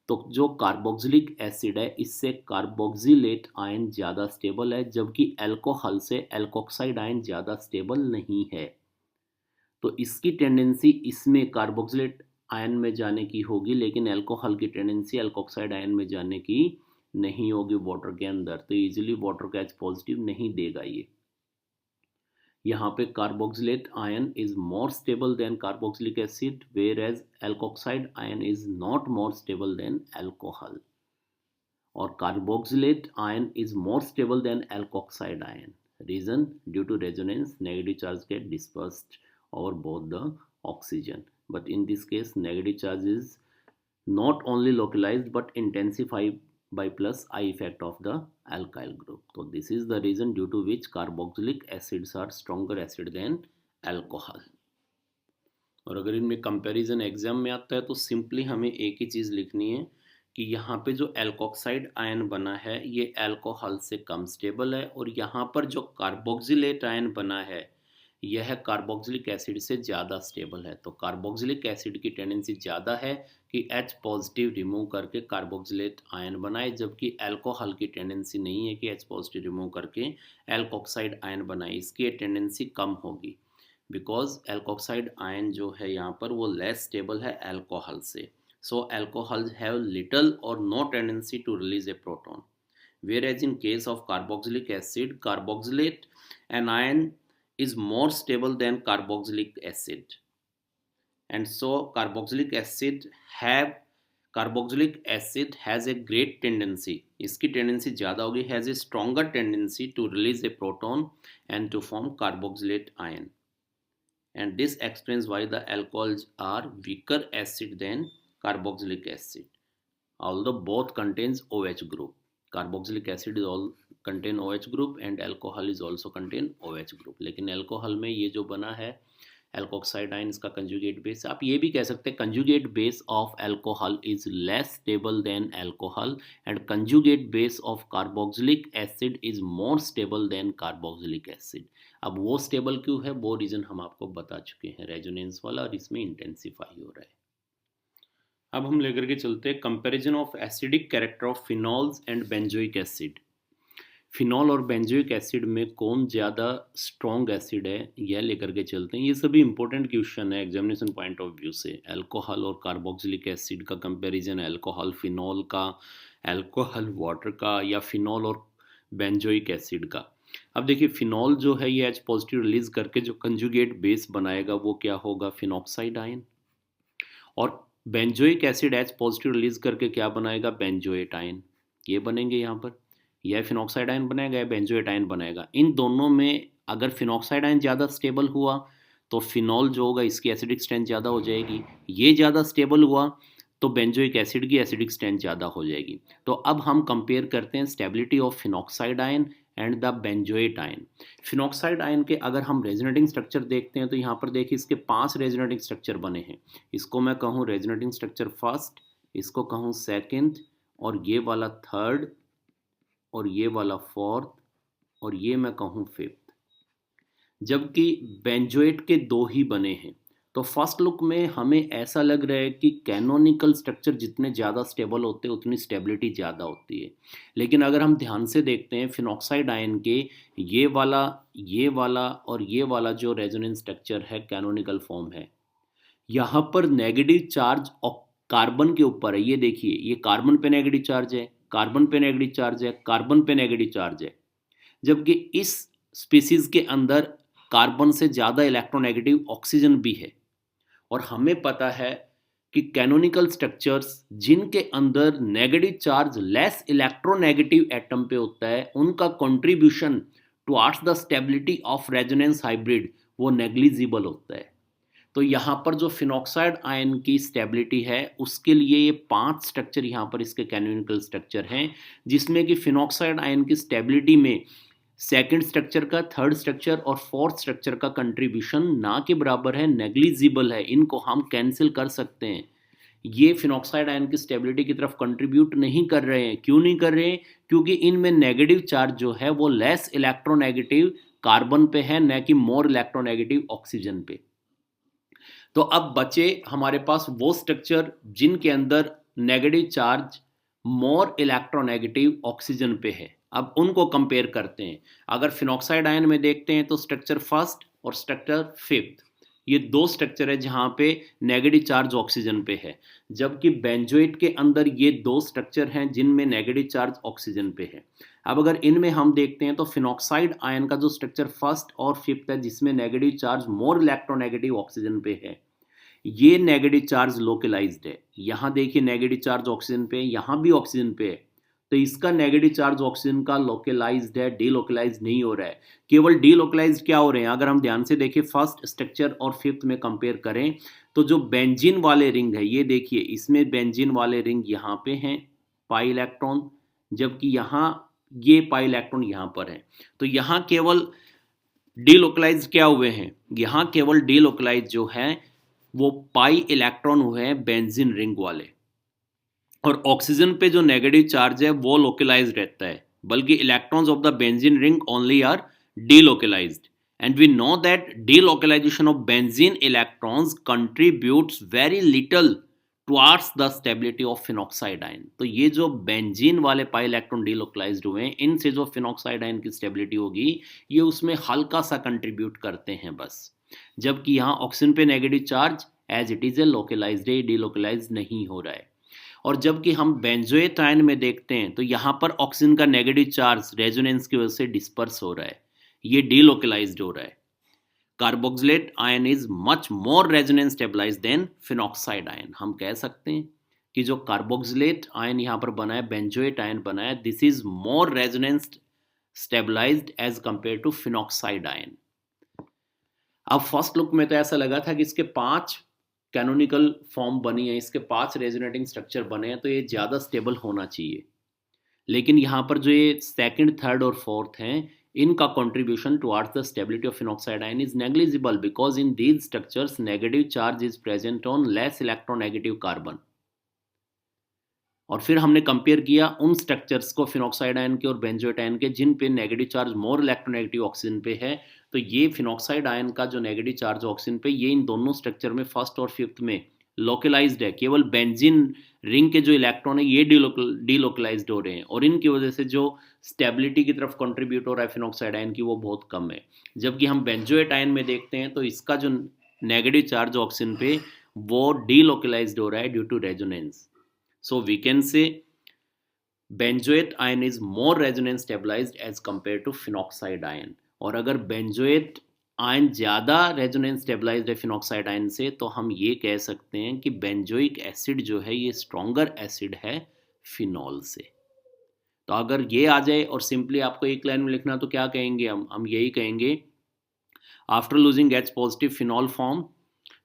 तो जो कार्बोक्सिलिक एसिड है इससे कार्बोक्सिलेट आयन ज़्यादा स्टेबल है, जबकि अल्कोहल से एल्कोक्साइड आयन ज़्यादा स्टेबल नहीं है। तो इसकी टेंडेंसी इसमें कार्बोक्सिलेट आयन में जाने की होगी, लेकिन अल्कोहल की टेंडेंसी अल्कोक्साइड आयन में जाने की नहीं होगी वाटर के अंदर, तो इजीली वाटर का H पॉजिटिव नहीं देगा ये। यहाँ पे carboxylate ion is more stable than carboxylic acid, whereas alkoxide ion is not more stable than alcohol, और carboxylate ion is more stable than alkoxide ion. Reason, due to resonance, negative charge get dispersed over both the oxygen. But in this case, negative charge is not only localized but intensified by plus I effect of the alkyl group. So this is the reason due to which carboxylic acids are stronger acid than alcohol. और अगर इनमें comparison exam में आता है तो simply हमें एक ही चीज़ लिखनी है कि यहाँ पे जो एल्कोक्साइड आयन बना है ये अल्कोहल से कम स्टेबल है, और यहाँ पर जो कार्बोक्सिलेट आयन बना है यह कार्बोक्सिलिक एसिड से ज़्यादा स्टेबल है। तो कार्बोक्सिलिक एसिड की टेंडेंसी ज़्यादा है कि H पॉजिटिव रिमूव करके कार्बोक्सिलेट आयन बनाए, जबकि अल्कोहल की टेंडेंसी नहीं है कि H पॉजिटिव रिमूव करके एल्कोक्साइड आयन बनाए, इसकी टेंडेंसी कम होगी, बिकॉज एल्कोक्साइड आयन जो है यहाँ पर वो लेस स्टेबल है अल्कोहल से. So alcohols have little or no tendency to release a proton, whereas in case of carboxylic acid, carboxylate anion is more stable than carboxylic acid, and so carboxylic acid has a great tendency, इसकी tendency ज़्यादा होगी, has a stronger tendency to release a proton and to form carboxylate ion, and this explains why the alcohols are weaker acid than carboxylic acid, although both contains OH group. Carboxylic acid is all contain OH group and alcohol is also contain OH group. लेकिन alcohol में ये जो बना है alkoxide ion, इसका conjugate base, आप ये भी कह सकते हैं conjugate base of alcohol is less stable than alcohol, and conjugate base of carboxylic acid is more stable than carboxylic acid. अब वो स्टेबल क्यों है वो रीजन हम आपको बता चुके हैं, रेजोनेंस वाला, और इसमें इंटेंसिफाई हो रहा है. अब हम लेकर के चलते हैं comparison of acidic character of phenols and benzoic acid. Phenol और बेंजोइक एसिड में कौन ज़्यादा स्ट्रॉन्ग एसिड है यह लेकर के चलते हैं. ये सभी इंपॉर्टेंट क्वेश्चन है एग्जामिनेशन पॉइंट ऑफ व्यू से. अल्कोहल और कार्बोक्सिलिक एसिड का कंपैरिजन, अल्कोहल फिनॉल का, अल्कोहल वाटर का, या फिनॉल और बेंजोइक एसिड का. अब देखिए फिनॉल जो है ये H पॉजिटिव रिलीज करके जो कंजुगेट बेस बनाएगा वो क्या होगा, फिनॉक्साइड आयन, और benzoic acid H positive release करके क्या बनाएगा, बेंजोएट आयन. ये बनेंगे यहाँ पर, यह फिनॉक्साइड आयन बनाएगा या बेंजोएट आयन बनाएगा. इन दोनों में अगर फिनॉक्साइड आयन ज़्यादा स्टेबल हुआ तो फिनॉल जो होगा इसकी एसिडिक स्ट्रेंथ ज़्यादा हो जाएगी, ये ज़्यादा स्टेबल हुआ तो बेंजोइक एसिड की एसिडिक स्ट्रेंथ ज़्यादा हो जाएगी. तो अब हम कंपेयर करते हैं stability of phenoxide ion and the benzoate ion. Phenoxide ion के अगर हम रेजोनेटिंग स्ट्रक्चर देखते हैं तो यहाँ पर देखिए इसके 5 रेजोनेटिंग स्ट्रक्चर बने हैं. इसको मैं कहूँ रेजोनेटिंग स्ट्रक्चर फर्स्ट, इसको कहूँ सेकंड, और ये वाला थर्ड, और ये वाला फोर्थ, और ये मैं कहूँ फिफ्थ. जबकि बेंजोएट के 2 ही बने हैं. तो फर्स्ट लुक में हमें ऐसा लग रहा है कि कैनोनिकल स्ट्रक्चर जितने ज़्यादा स्टेबल होते हैं उतनी स्टेबिलिटी ज़्यादा होती है. लेकिन अगर हम ध्यान से देखते हैं फिनॉक्साइड आयन के ये वाला और ये वाला जो रेजोनेंस स्ट्रक्चर है कैनोनिकल फॉर्म है, यहाँ पर नेगेटिव चार्ज कार्बन के ऊपर है. ये देखिए ये कार्बन पे नेगेटिव चार्ज है, कार्बन पे नेगेटिव चार्ज है, कार्बन पे नेगेटिव चार्ज है. जबकि इस स्पीसीज के अंदर कार्बन से ज़्यादा इलेक्ट्रोनेगेटिव ऑक्सीजन भी है. और हमें पता है कि कैनोनिकल स्ट्रक्चर्स जिनके अंदर negative charge less electronegative atom पे होता है उनका contribution towards the stability of resonance hybrid वो नेग्लिजिबल होता है. तो यहाँ पर जो फिनॉक्साइड आयन की स्टेबिलिटी है उसके लिए ये 5 स्ट्रक्चर यहाँ पर इसके कैनोनिकल स्ट्रक्चर हैं, जिसमें कि फिनॉक्साइड आयन की स्टेबिलिटी में सेकंड स्ट्रक्चर का, थर्ड स्ट्रक्चर और फोर्थ स्ट्रक्चर का कंट्रीब्यूशन ना के बराबर है, नेग्लिजिबल है. इनको हम कैंसिल कर सकते हैं. ये फिनॉक्साइड आयन की स्टेबिलिटी की तरफ कंट्रीब्यूट नहीं कर रहे हैं. क्यों नहीं कर रहे हैं? क्योंकि इनमें नेगेटिव चार्ज जो है वो लेस इलेक्ट्रोनेगेटिव कार्बन पे है, न कि मोर इलेक्ट्रोनेगेटिव ऑक्सीजन पे. तो अब बचे हमारे पास वो स्ट्रक्चर जिनके अंदर negative charge more electronegative oxygen पे है. अब उनको कंपेयर करते हैं. अगर फिनॉक्साइड आयन में देखते हैं तो स्ट्रक्चर फर्स्ट और स्ट्रक्चर फिफ्थ, ये दो स्ट्रक्चर है जहां पे नेगेटिव चार्ज ऑक्सीजन पे है, जबकि बेंजोएट के अंदर ये दो स्ट्रक्चर हैं जिनमें नेगेटिव चार्ज ऑक्सीजन पे है। अब अगर इनमें हम देखते हैं तो फिनॉक्साइड आयन का जो स्ट्रक्चर फर्स्ट और फिफ्थ है जिसमें negative charge more electronegative oxygen पे है, ये नेगेटिव चार्ज लोकलाइज्ड है। यहाँ देखिए नेगेटिव चार्ज ऑक्सीजन पे, यहाँ भी ऑक्सीजन पे है, तो इसका नेगेटिव चार्ज ऑक्सीजन का लोकलाइज्ड है, डीलोकलाइज्ड नहीं हो रहा है। केवल डीलोकलाइज्ड क्या हो रहे हैं, अगर हम ध्यान से देखें फर्स्ट स्ट्रक्चर और फिफ्थ में कंपेयर करें तो जो बेंजीन वाले रिंग है, ये देखिए इसमें बेंजीन वाले रिंग यहाँ पे हैं पाई इलेक्ट्रॉन, जबकि यहाँ ये पाई इलेक्ट्रॉन यहाँ पर है। तो यहाँ केवल डीलोकलाइज क्या हुए हैं, यहाँ केवल डीलोकलाइज जो है वो पाई इलेक्ट्रॉन हुए हैं बेंजीन रिंग वाले, और ऑक्सीजन पे जो नेगेटिव चार्ज है वो लोकलाइज्ड रहता है, बल्कि electrons of the benzene ring only are delocalized, and we know that delocalization of benzene electrons contributes very little towards the stability of phenoxide ion. तो ये जो बेंजीन वाले पाई इलेक्ट्रॉन डीलोकलाइज्ड हुए हैं, इनसे जो फिनॉक्साइड आयन की stability होगी ये उसमें हल्का सा कंट्रीब्यूट करते हैं बस, जबकि यहाँ ऑक्सीजन पे negative charge as it is a localized है, डीलोकलाइज नहीं हो रहा है। और जबकि हम बेंजोएट आयन में देखते हैं तो यहाँ पर ऑक्सीजन का नेगेटिव चार्ज रेजोनेंस की वजह से डिस्पर्स हो रहा है, ये डीलोकलाइज्ड हो रहा है। Carboxylate ion is much more resonance stabilize than phenoxide ion. हम कह सकते हैं कि जो कार्बोक्सिलेट आयन यहाँ पर बना है, बेंजोएट आयन बना है, this is more resonance stabilized as compare to phenoxide ion. अब फर्स्ट लुक में तो ऐसा लगा था कि इसके 5 कैनोनिकल फॉर्म बनी है, इसके 5 रेजोनेटिंग स्ट्रक्चर बने हैं, तो ये ज़्यादा स्टेबल होना चाहिए। लेकिन यहाँ पर जो ये सेकंड, थर्ड और फोर्थ हैं, इनका contribution towards the stability of phenoxide ion is negligible because in these structures negative charge is present on less electronegative carbon. और फिर हमने कंपेयर किया उन स्ट्रक्चर्स को फिनॉक्साइड आयन के और बेंजोएट आयन के जिन पे negative charge more electronegative oxygen पे है। तो ये फिनॉक्साइड आयन का जो नेगेटिव चार्ज ऑक्सीजन पे, ये इन दोनों स्ट्रक्चर में फर्स्ट और फिफ्थ में लोकलाइज्ड है। केवल बेंजीन रिंग के जो इलेक्ट्रॉन है ये डीलोकलाइज्ड हो रहे हैं, और इनकी वजह से जो स्टेबिलिटी की तरफ कंट्रीब्यूट हो रहा है फिनॉक्साइड आयन की वो बहुत कम है। जबकि हम बेंजोएट आयन में देखते हैं तो इसका जो नेगेटिव चार्ज ऑक्सीजन पे वो डीलोकलाइज्ड हो रहा है due to resonance. So we can say benzoate ion is more resonance stabilized as compared to phenoxide ion। और अगर benzoate आयन ज़्यादा रेजोनेंस स्टेबलाइज्ड है फिनॉक्साइड आयन से, तो हम ये कह सकते हैं कि बेंजोइक एसिड जो है ये स्ट्रॉन्गर एसिड है फिनॉल से। तो अगर ये आ जाए और सिंपली आपको एक लाइन में लिखना तो क्या कहेंगे हम यही कहेंगे, after losing H positive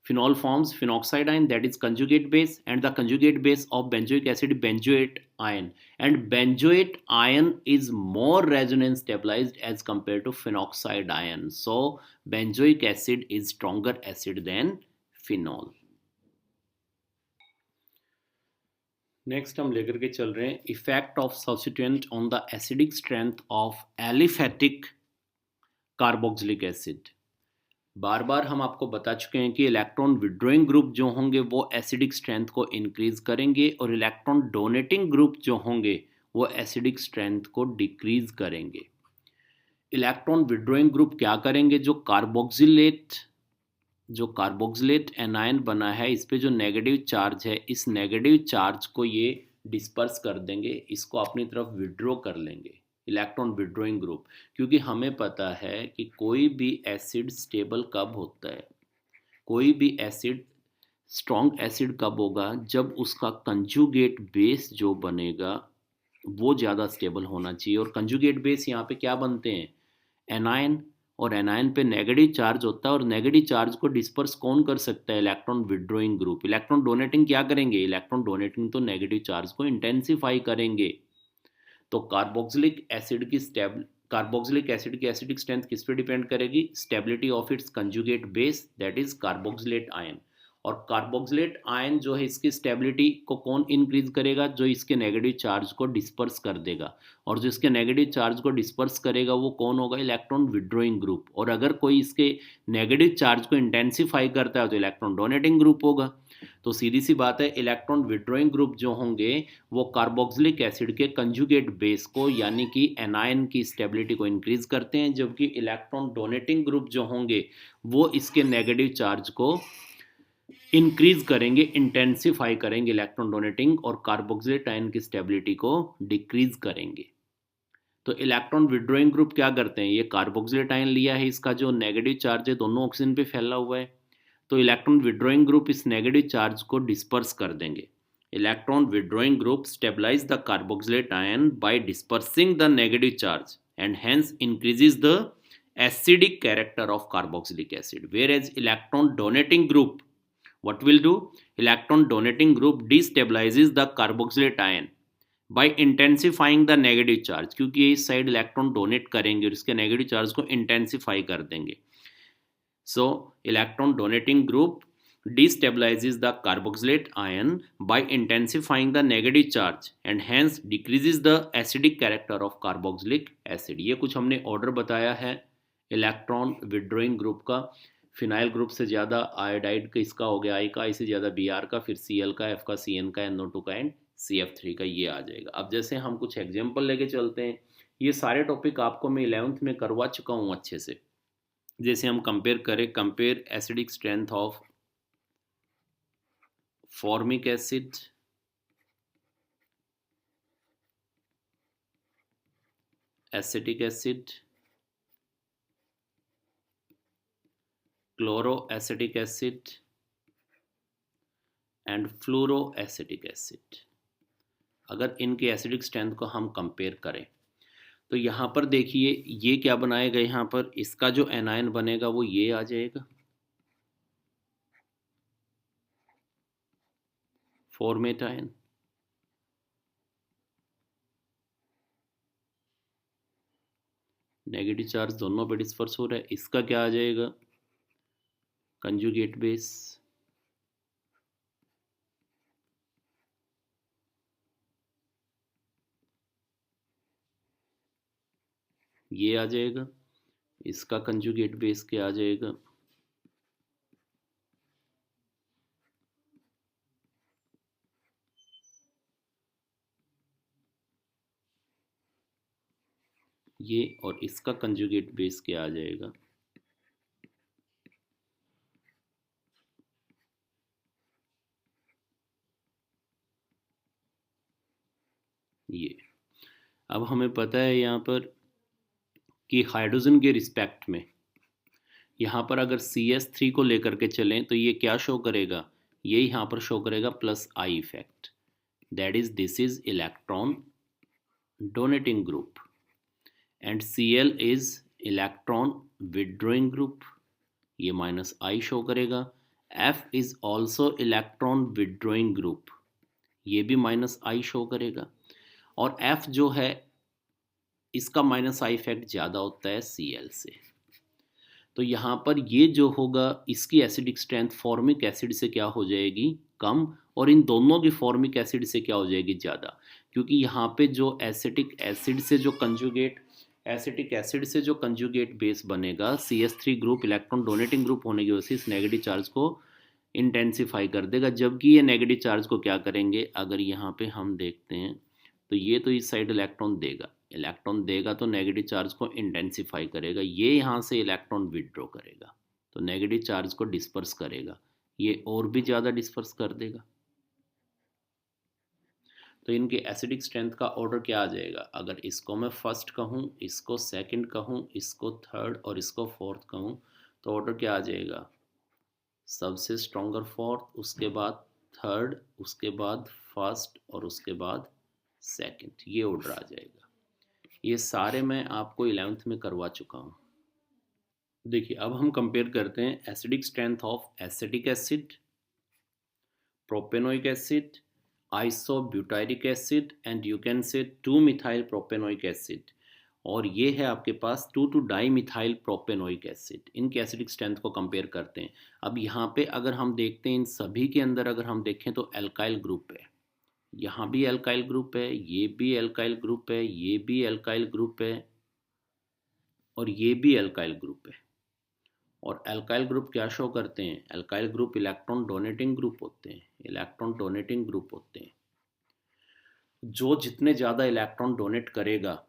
phenol forms phenoxide ion, that is conjugate base, and the conjugate base of benzoic acid benzoate ion, and benzoate ion is more resonance stabilized as compared to phenoxide ion, so benzoic acid is stronger acid than phenol। Next हम लेकर के चल रहे हैं effect of substituent on the acidic strength of aliphatic carboxylic acid. बार बार हम आपको बता चुके हैं कि इलेक्ट्रॉन विड्रॉइंग ग्रुप जो होंगे वो एसिडिक स्ट्रेंथ को इंक्रीज करेंगे, और इलेक्ट्रॉन डोनेटिंग ग्रुप जो होंगे वो एसिडिक स्ट्रेंथ को डिक्रीज करेंगे। इलेक्ट्रॉन विड्रॉइंग ग्रुप क्या करेंगे, जो कार्बोक्सिलेट एनायन बना है इस पे जो नेगेटिव चार्ज है, इस नेगेटिव चार्ज को ये डिस्पर्स कर देंगे, इसको अपनी तरफ विड्रॉ कर लेंगे, इलेक्ट्रॉन विड्रॉइंग ग्रुप। क्योंकि हमें पता है कि कोई भी एसिड स्टेबल कब होता है, कोई भी एसिड स्ट्रॉन्ग एसिड कब होगा, जब उसका कंजुगेट बेस जो बनेगा वो ज़्यादा स्टेबल होना चाहिए। और कंजुगेट बेस यहाँ पे क्या बनते हैं, एनायन, और एनायन पे नेगेटिव चार्ज होता है, और नेगेटिव चार्ज को डिस्पर्स कौन कर सकता है, electron withdrawing group. Electron donating क्या करेंगे, इलेक्ट्रॉन डोनेटिंग तो नेगेटिव चार्ज को इंटेंसिफाई करेंगे। तो कार्बोक्सिलिक एसिड की एसिडिक स्ट्रेंथ किस पे डिपेंड करेगी, stability of its conjugate base, that is carboxylate ion. और कार्बोक्सिलेट आयन जो है इसकी स्टेबिलिटी को कौन इंक्रीज करेगा, जो इसके नेगेटिव चार्ज को डिस्पर्स कर देगा, और जो इसके नेगेटिव चार्ज को डिस्पर्स करेगा वो कौन होगा, इलेक्ट्रॉन विड्रॉइंग ग्रुप। और अगर कोई इसके नेगेटिव चार्ज को इंटेंसिफाई करता है तो इलेक्ट्रॉन डोनेटिंग ग्रुप होगा। तो सीधी सी बात है, इलेक्ट्रॉन विड्रॉइंग ग्रुप जो होंगे वो कार्बोक्सिलिक एसिड के कंजुगेट बेस को यानी कि एनायन की स्टेबिलिटी को इंक्रीज करते हैं, जबकि इलेक्ट्रॉन डोनेटिंग ग्रुप जो होंगे वो इसके नेगेटिव चार्ज को इंक्रीज करेंगे, इंटेंसिफाई करेंगे इलेक्ट्रॉन डोनेटिंग, और कार्बोक्सिलेट आयन की स्टेबिलिटी को डिक्रीज करेंगे। तो इलेक्ट्रॉन विड्रॉइंग ग्रुप क्या करते हैं, ये कार्बोक्सिलेट आयन लिया है, इसका जो नेगेटिव चार्ज है दोनों ऑक्सीजन पे फैला हुआ है, तो इलेक्ट्रॉन विड्रॉइंग ग्रुप इस नेगेटिव चार्ज को डिस्पर्स कर देंगे। Electron withdrawing group stabilize the carboxylate ion by dispersing the negative charge and hence increases the acidic character of carboxylic acid, whereas electron donating group what will do, electron donating group destabilizes the carboxylate ion by intensifying the negative charge, क्योंकि ये इस side electron donate करेंगे और इसके negative charge को intensify कर देंगे। So electron donating group destabilizes the carboxylate ion by intensifying the negative charge and hence decreases the acidic character of carboxylic acid। ये कुछ हमने ऑर्डर बताया है इलेक्ट्रॉन विड्रॉइंग ग्रुप का। फिनाइल ग्रुप से ज़्यादा आयोडाइड का इसका हो गया आई का, इससे ज़्यादा Br का, फिर Cl का, F का, Cn का, NO2 का एंड CF3 का, ये आ जाएगा। अब जैसे हम कुछ एग्जाम्पल लेके चलते हैं, ये सारे टॉपिक आपको मैं 11th में करवा चुका हूँ अच्छे से। जैसे हम कंपेयर करें, compare acidic strength of formic acid, acetic acid, chloroacetic acid and fluoroacetic acid. अगर इनके एसिडिक स्ट्रेंथ को हम कंपेयर करें तो यहाँ पर देखिए ये क्या बनाएगा, यहाँ पर इसका जो एनायन बनेगा वो ये आ जाएगा, फॉर्मेट आयन। नेगेटिव चार्ज दोनों पे डिस्पर्स हो रहा है, इसका क्या आ जाएगा, कंजुगेट बेस। ये आ जाएगा, इसका कंजुगेट बेस क्या आ जाएगा, ये, और इसका कंजुगेट बेस क्या आ जाएगा, ये। अब हमें पता है यहाँ पर कि हाइड्रोजन के रिस्पेक्ट में यहाँ पर अगर CH3 को लेकर के चलें तो ये क्या शो करेगा, ये यहाँ पर शो करेगा plus I effect, that is this is electron donating group and Cl is electron withdrawing group, ये माइनस आई शो करेगा। F is also electron withdrawing group, ये भी माइनस आई शो करेगा। और F जो है इसका माइनस आई इफेक्ट ज़्यादा होता है Cl से, तो यहाँ पर ये जो होगा इसकी एसिडिक स्ट्रेंथ फॉर्मिक एसिड से क्या हो जाएगी, कम, और इन दोनों की फॉर्मिक एसिड से क्या हो जाएगी, ज़्यादा, क्योंकि यहाँ पे जो एसिटिक एसिड से जो कंजुगेट एसिटिक एसिड से जो कंजुगेट बेस बनेगा CH3 group electron donating group होने की वजह से इस नेगेटिव चार्ज को इंटेंसिफाई कर देगा, जबकि ये नेगेटिव चार्ज को क्या करेंगे, अगर यहाँ पे हम देखते हैं तो ये तो इस साइड इलेक्ट्रॉन देगा तो नेगेटिव चार्ज को इंटेंसिफाई करेगा, ये यहाँ से इलेक्ट्रॉन विड्रॉ करेगा तो नेगेटिव चार्ज को डिस्पर्स करेगा, ये और भी ज़्यादा डिस्पर्स कर देगा। तो इनके एसिडिक स्ट्रेंथ का ऑर्डर क्या आ जाएगा, अगर इसको मैं फर्स्ट कहूँ, इसको सेकंड कहूँ, इसको थर्ड और इसको फोर्थ कहूँ, तो ऑर्डर क्या आ जाएगा, सबसे स्ट्रॉन्गर फोर्थ, उसके बाद थर्ड, उसके बाद फर्स्ट और उसके बाद सेकंड, ये ऑर्डर आ जाएगा। ये सारे मैं आपको 11th में करवा चुका हूँ। देखिए अब हम कंपेयर करते हैं acidic strength of acetic acid, propanoic acid, isobutyric acid and you can say 2-methyl propanoic acid, और ये है आपके पास 2 डाई मिथाइल प्रोपेनोइक एसिड। इनके एसिडिक स्ट्रेंथ को कंपेयर करते हैं। अब यहाँ पे अगर हम देखते हैं इन सभी के अंदर अगर हम देखें तो एल्काइल ग्रुप है, यहाँ भी एल्काइल ग्रुप है, ये भी एल्काइल ग्रुप है, ये भी एल्काइल ग्रुप है और ये भी एल्काइल ग्रुप है। और एल्काइल ग्रुप क्या शो करते हैं? Alkyl group electron donating group होते हैं, इलेक्ट्रॉन डोनेटिंग ग्रुप होते हैं। जो जितने ज़्यादा इलेक्ट्रॉन डोनेट करेगा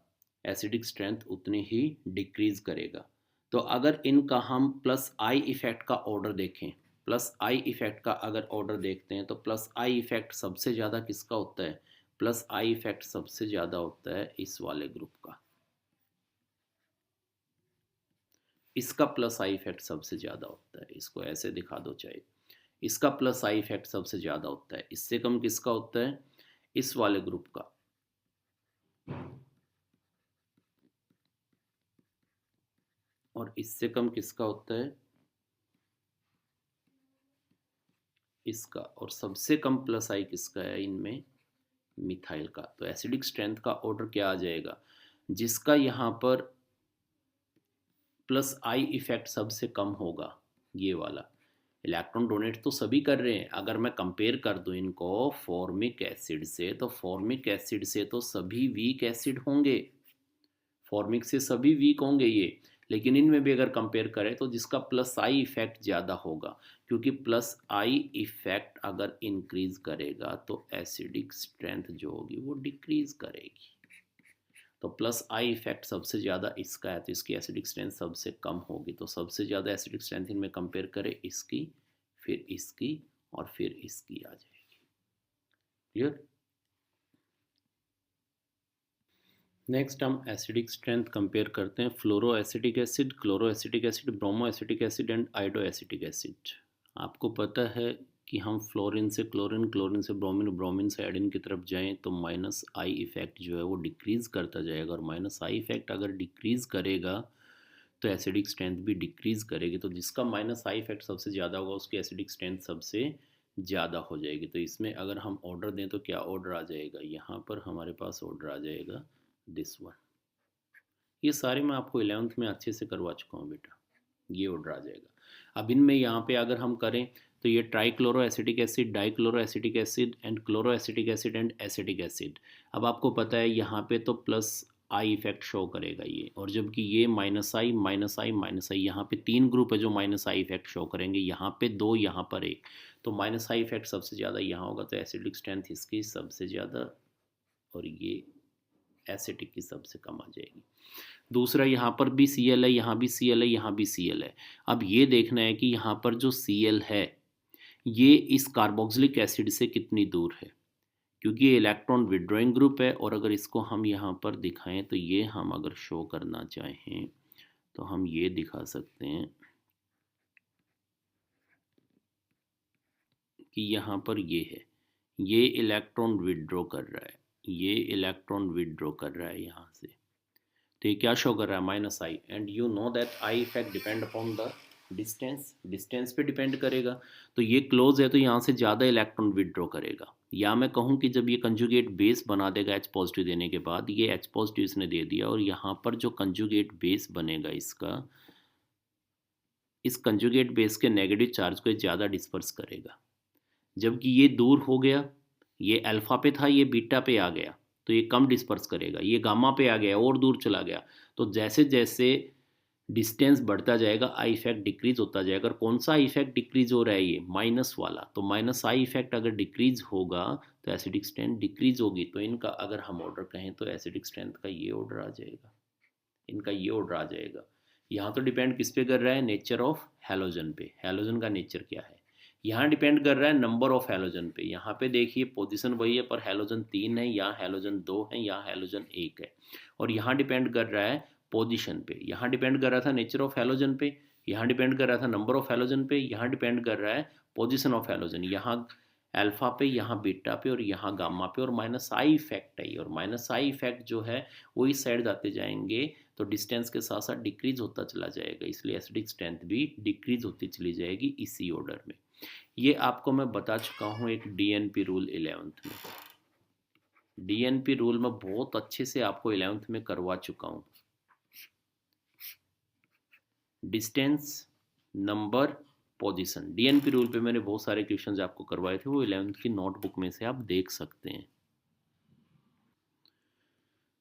एसिडिक स्ट्रेंथ उतनी ही डिक्रीज करेगा। तो अगर इनका हम प्लस आई इफेक्ट का ऑर्डर देखें, प्लस आई इफेक्ट का अगर ऑर्डर देखते हैं तो प्लस आई इफेक्ट सबसे ज़्यादा किसका होता है? प्लस आई इफेक्ट सबसे ज़्यादा होता है इस वाले ग्रुप का, इसका प्लस आई इफेक्ट सबसे ज़्यादा होता है। इसको ऐसे दिखा दो चाहे, इसका प्लस आई इफेक्ट सबसे ज़्यादा होता है। इससे कम किसका होता है? इस वाले ग्रुप का। और इससे कम किसका होता है? इसका। और सबसे कम प्लस आई किसका है इनमें? मिथाइल का। तो एसिडिक स्ट्रेंथ का ऑर्डर क्या आ जाएगा? जिसका यहाँ पर प्लस आई इफेक्ट सबसे कम होगा, ये वाला। इलेक्ट्रॉन डोनेट तो सभी कर रहे हैं। अगर मैं कंपेयर कर दूं इनको फॉर्मिक एसिड से, तो फॉर्मिक एसिड से तो सभी वीक एसिड होंगे, फॉर्मिक से सभी वीक होंगे ये। लेकिन इनमें भी अगर कंपेयर करें तो जिसका प्लस आई इफेक्ट ज़्यादा होगा, क्योंकि प्लस आई इफेक्ट अगर इंक्रीज करेगा तो एसिडिक स्ट्रेंथ जो होगी वो डिक्रीज करेगी। तो प्लस आई इफेक्ट सबसे ज़्यादा इसका है, तो इसकी एसिडिक स्ट्रेंथ सबसे कम होगी। तो सबसे ज़्यादा एसिडिक स्ट्रेंथ इनमें कंपेयर करें इसकी, फिर इसकी और फिर इसकी आ जाएगी। क्लियर? नेक्स्ट हम एसिडिक स्ट्रेंथ कंपेयर करते हैं fluoro acetic acid, chloro acetic acid, bromo acetic acid and iodo acetic acid. आपको पता है कि हम फ्लोरीन से क्लोरीन, क्लोरीन से ब्रोमीन, ब्रोमीन से आयोडीन की तरफ जाएं तो माइनस आई इफेक्ट जो है वो डिक्रीज़ करता जाएगा। और माइनस आई इफेक्ट अगर डिक्रीज़ करेगा तो एसिडिक स्ट्रेंथ भी डिक्रीज़ करेगी। तो जिसका माइनस आई इफेक्ट सबसे ज़्यादा होगा उसकी एसिडिक स्ट्रेंथ सबसे ज़्यादा हो जाएगी। तो इसमें अगर हम ऑर्डर दें तो क्या ऑर्डर आ जाएगा? यहाँ पर हमारे पास ऑर्डर आ जाएगा दिस वन। ये सारे मैं आपको 11th में अच्छे से करवा चुका हूँ बेटा, ये ऑर्डर आ जाएगा। अब इनमें यहाँ पे अगर हम करें तो ये trichloro acetic acid, dichloro acetic acid and chloro acetic acid and acetic acid. अब आपको पता है यहाँ पे तो प्लस आई इफेक्ट शो करेगा ये, और जबकि ये माइनस आई माइनस आई माइनस आई, यहाँ पे 3 ग्रुप है जो माइनस आई इफेक्ट शो करेंगे, यहाँ पे 2, यहाँ पर 1। तो माइनस आई इफेक्ट सबसे ज़्यादा यहाँ होगा, तो एसिडिक स्ट्रेंथ इसकी सबसे ज़्यादा और ये एसिटिक की सबसे कम आ जाएगी। दूसरा, यहाँ पर भी सी एल है, यहाँ भी सी एल है, यहाँ भी सी एल है। अब ये देखना है कि यहाँ पर जो सी एल है ये इस कार्बोक्सिलिक एसिड से कितनी दूर है, क्योंकि ये इलेक्ट्रॉन विड्रॉइंग ग्रुप है। और अगर इसको हम यहाँ पर दिखाएं तो ये हम अगर शो करना चाहें तो हम ये दिखा सकते हैं कि यहाँ पर ये है, ये इलेक्ट्रॉन विड्रॉ कर रहा है, ये इलेक्ट्रॉन विड्रॉ कर रहा है यहाँ से। तो ये क्या शो कर रहा है? Minus I. And you know that I effect depend upon the distance, distance पे डिपेंड करेगा। तो ये क्लोज है तो यहाँ से ज़्यादा इलेक्ट्रॉन विड्रॉ करेगा। या मैं कहूँ कि जब ये कंजुगेट बेस बना देगा एच पॉजिटिव देने के बाद, ये एच पॉजिटिव इसने दे दिया और यहाँ पर जो कंजुगेट बेस बनेगा इसका, इस कंजुगेट बेस के नेगेटिव चार्ज को ज़्यादा डिस्पर्स करेगा। जबकि ये दूर हो गया, ये अल्फा पे था, ये बीटा पे आ गया, तो ये कम डिस्पर्स करेगा। ये गामा पे आ गया और दूर चला गया। तो जैसे जैसे डिस्टेंस बढ़ता जाएगा आई इफेक्ट डिक्रीज होता जाएगा। और कौन सा आई इफेक्ट डिक्रीज हो रहा है? ये माइनस वाला। तो माइनस आई इफेक्ट अगर डिक्रीज होगा तो एसिडिक स्ट्रेंथ डिक्रीज होगी। तो इनका अगर हम ऑर्डर कहें तो एसिडिक स्ट्रेंथ का ये ऑर्डर आ जाएगा, इनका ये ऑर्डर आ जाएगा। यहाँ तो डिपेंड किस पे कर रहा है? नेचर ऑफ हैलोजन पे। हैलोजन का नेचर क्या है? यहाँ डिपेंड कर रहा है नंबर ऑफ हैलोजन पे। यहाँ पे देखिए पोजीशन वही है पर हैलोजन 3 है, यहाँ हैलोजन 2 है, यहाँ हैलोजन 1 है। और यहाँ डिपेंड कर रहा है पोजीशन पे। यहाँ डिपेंड कर रहा था नेचर ऑफ हैलोजन पे, यहाँ डिपेंड कर रहा था नंबर ऑफ हैलोजन पे, यहाँ डिपेंड कर रहा है पोजीशन ऑफ हैलोजन, यहाँ अल्फा पे, यहाँ बीटा पे और यहाँ गामा पे। और माइनस आई इफेक्ट है, और माइनस आई इफेक्ट जो है वो इस साइड जाते जाएंगे तो डिस्टेंस के साथ साथ डिक्रीज होता चला जाएगा, इसलिए एसिडिक स्ट्रेंथ भी डिक्रीज होती चली जाएगी इसी ऑर्डर में। ये आपको मैं बता चुका हूँ एक डीएनपी रूल 11th में। डीएनपी रूल में बहुत अच्छे से आपको 11th में करवा चुका हूँ। Distance, number, position. DNP rule पे मैंने बहुत सारे क्वेश्चंस आपको करवाए थे, वो 11th की नोटबुक में से आप देख सकते हैं।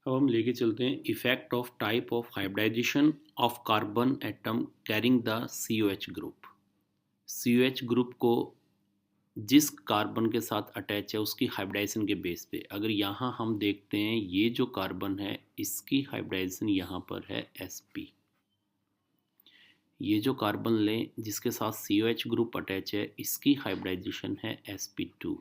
अब हम लेके चलते हैं effect of type of hybridization of carbon atom carrying the COH group. COH group को जिस कार्बन के साथ अटैच है उसकी हाइब्रिडाइजेशन के बेस पे, अगर यहाँ हम देखते हैं ये जो कार्बन है इसकी हाइब्रिडाइजेशन यहाँ पर है sp। ये जो कार्बन लें जिसके साथ COH ग्रुप अटैच है इसकी हाइब्रिडाइजेशन है sp2।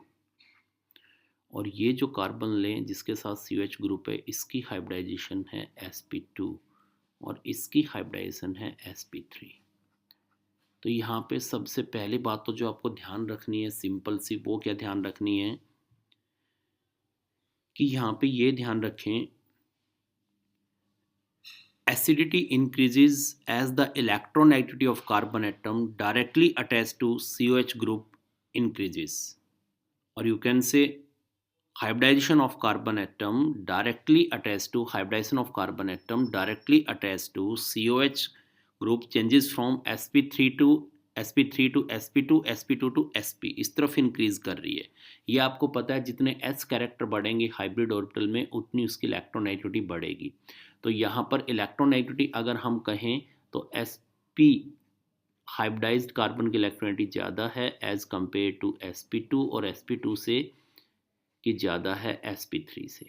और ये जो कार्बन लें जिसके साथ COH ग्रुप है इसकी हाइब्रिडाइजेशन है sp2 और इसकी हाइब्रिडाइजेशन है sp3। तो यहाँ पे सबसे पहली बात तो जो आपको ध्यान रखनी है सिंपल सी, वो क्या ध्यान रखनी है कि यहाँ पे ये ध्यान रखें acidity increases as the electronegativity of carbon atom directly attached to COH group increases, or you can say hybridization of carbon atom directly attached to COH group changes from sp3 to sp3 to sp2 sp2 to sp, इस तरफ increase कर रही है। ये आपको पता है जितने s कैरेक्टर बढ़ेंगे हाइब्रिड ऑर्बिटल में उतनी उसकी इलेक्ट्रोनेगेटिविटी बढ़ेगी। तो यहाँ पर इलेक्ट्रोनेगेटिविटी अगर हम कहें तो sp हाइब्रिडाइज्ड कार्बन की इलेक्ट्रोनेगेटिविटी ज़्यादा है एज कंपेयर टू sp2 और sp2 से कि ज़्यादा है sp3 से।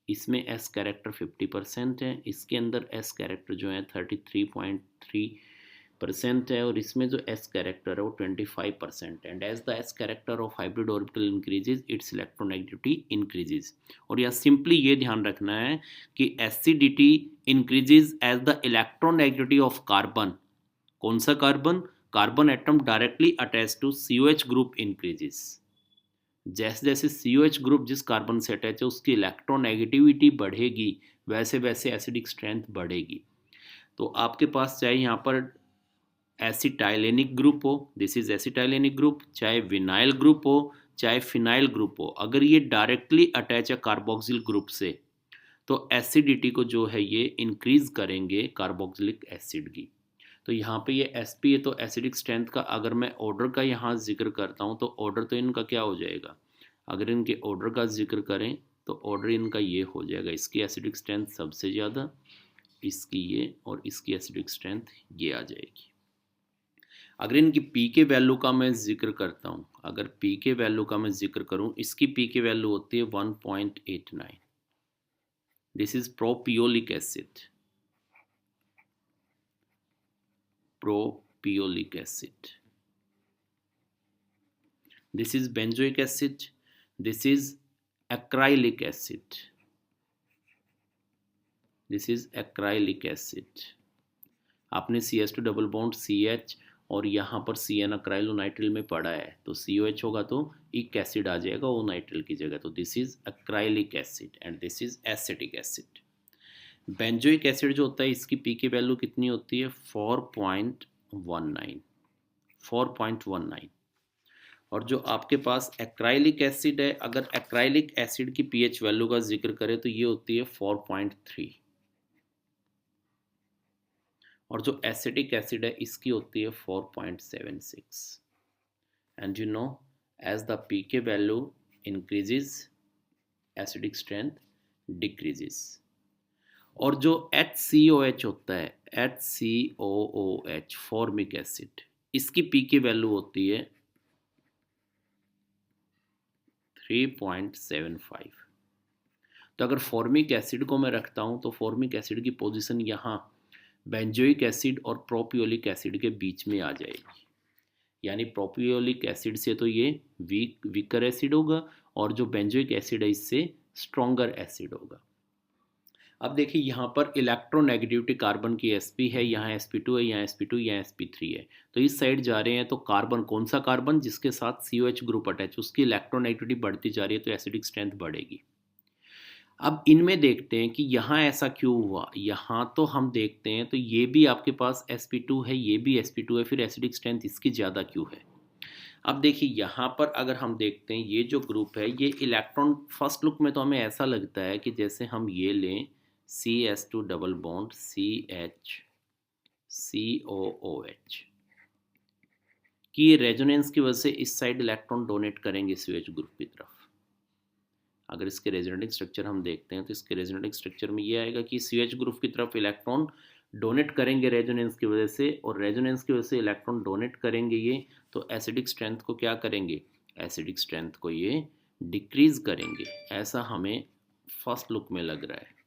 इसमें s कैरेक्टर 50% है, इसके अंदर s कैरेक्टर जो है 33.3% है और इसमें जो s कैरेक्टर है वो 25% है। And as the s character of hybrid orbital increases its electronegativity increases. और यह सिंपली ये ध्यान रखना है कि acidity increases as the electronegativity of carbon. कौन सा carbon? Carbon atom directly attach to COH group increases. जैसे जैसे COH ग्रुप जिस कार्बन से अटैच है उसकी इलेक्ट्रोनेगेटिविटी बढ़ेगी वैसे वैसे एसिडिक स्ट्रेंथ बढ़ेगी। तो आपके पास चाहे यहाँ पर एसिटाइलेनिक ग्रुप हो, दिस इज एसिटाइलेनिक ग्रुप, चाहे विनाइल ग्रुप हो, चाहे फिनाइल ग्रुप हो, अगर ये डायरेक्टली अटैच है कार्बोक्सिल ग्रुप से तो एसिडिटी को जो है ये इंक्रीज करेंगे कार्बोक्सिलिक एसिड की। तो यहाँ पे ये sp है तो एसिडिक स्ट्रेंथ का अगर मैं ऑर्डर का यहाँ जिक्र करता हूँ तो ऑर्डर तो इनका क्या हो जाएगा, अगर इनके ऑर्डर का जिक्र करें तो ऑर्डर इनका ये हो जाएगा, इसकी एसिडिक स्ट्रेंथ सबसे ज़्यादा, इसकी ये और इसकी एसिडिक स्ट्रेंथ ये आ जाएगी। अगर इनकी पी के वैल्यू का मैं जिक्र करता हूँ, अगर पी के वैल्यू का मैं जिक्र करूँ, इसकी पी के वैल्यू होती है 1.89। This is propiolic acid, propiolic acid. This is benzoic acid. This is acrylic acid. This is acrylic acid. आपने CH2 डबल बॉन्ड CH और यहाँ पर CN अक्राइलोनाइट्रिल में पढ़ा है, तो COH होगा तो इक एसिड आ जाएगा वो नाइट्रिल की जगह, तो this is acrylic acid and this is acetic acid. Benzoic acid जो होता है इसकी पी की वैल्यू कितनी होती है 4.19। और जो आपके पास एक्राइलिक एसिड है, अगर एक्राइलिक एसिड की पीएच वैल्यू का जिक्र करें तो ये होती है 4.3। और जो एसिटिक एसिड है इसकी होती है 4.76। And you know as the p K value increases acidic strength decreases. और जो HCOH होता है HCOOH फॉर्मिक एसिड, इसकी पी की वैल्यू होती है 3.75। तो अगर फॉर्मिक एसिड को मैं रखता हूं तो फॉर्मिक एसिड की पोजीशन यहाँ बेंजोइक एसिड और प्रोपियोलिक एसिड के बीच में आ जाएगी। यानी प्रोपियोलिक एसिड से तो ये वीकर एसिड होगा और जो बेंजोइक एसिड है इससे स्ट्रॉन्गर एसिड होगा। अब देखिए यहाँ पर इलेक्ट्रोनेगेटिविटी कार्बन की sp है, यहाँ sp2 है, यहाँ sp2, यहाँ sp3 है, तो इस साइड जा रहे हैं तो कार्बन, कौन सा कार्बन जिसके साथ COH ग्रुप अटैच, उसकी इलेक्ट्रोनेगेटिविटी बढ़ती जा रही है तो एसिडिक स्ट्रेंथ बढ़ेगी। अब इनमें देखते हैं कि यहाँ ऐसा क्यों हुआ। यहाँ तो हम देखते हैं तो ये भी आपके पास sp2 है, ये भी sp2 है, फिर एसिडिक स्ट्रेंथ इसकी ज़्यादा क्यों है। अब देखिए यहाँ पर अगर हम देखते हैं ये जो ग्रुप है ये इलेक्ट्रॉन, फर्स्ट लुक में तो हमें ऐसा लगता है कि जैसे हम ये लें CH2 double bond CH COOH कि ये रेजोनेंस की वजह से इस साइड इलेक्ट्रॉन डोनेट करेंगे COH ग्रुप की तरफ। अगर इसके रेजोनेटिंग स्ट्रक्चर हम देखते हैं तो इसके रेजोनेटिंग स्ट्रक्चर में ये आएगा कि COH ग्रुप की तरफ इलेक्ट्रॉन डोनेट करेंगे रेजोनेंस की वजह से, और रेजोनेंस की वजह से इलेक्ट्रॉन डोनेट करेंगे ये, तो एसिडिक स्ट्रेंथ को क्या करेंगे, एसिडिक स्ट्रेंथ को ये डिक्रीज करेंगे, ऐसा हमें फर्स्ट लुक में लग रहा है।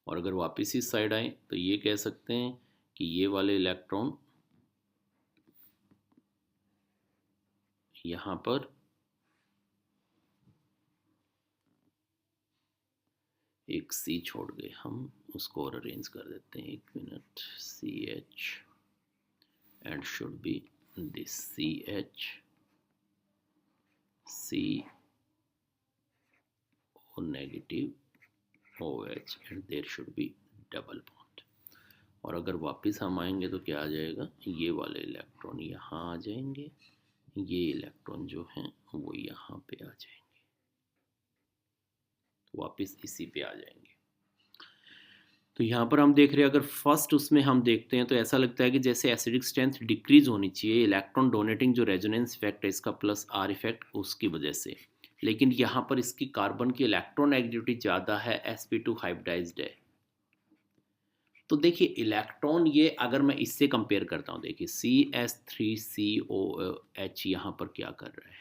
और अगर वापस इस साइड आए तो ये कह सकते हैं कि ये वाले इलेक्ट्रॉन यहाँ पर एक C छोड़ गए, हम उसको और अरेंज कर देते हैं, 1 minute, CH and should be this CH, CO negative OH and there should be double bond। और अगर वापस हम आएंगे तो क्या आ जाएगा, ये वाले इलेक्ट्रॉन यहाँ आ जाएंगे, ये इलेक्ट्रॉन जो हैं वो यहाँ पे आ जाएंगे, वापस इसी पे आ जाएंगे। तो यहाँ पर हम देख रहे हैं, अगर फर्स्ट उसमें हम देखते हैं तो ऐसा लगता है कि जैसे एसिडिक स्ट्रेंथ डिक्रीज होनी चाहिए, इलेक्ट्रॉन डोनेटिंग जो रेजोनेंस इफेक्ट है इसका प्लस R इफेक्ट उसकी वजह से, लेकिन यहाँ पर इसकी कार्बन की इलेक्ट्रॉन नेगेटिविटी ज़्यादा है, sp2 हाइब्रिडाइज्ड है। तो देखिए इलेक्ट्रॉन ये अगर मैं इससे कंपेयर करता हूँ, देखिए CS3COH यहाँ पर क्या कर रहा है,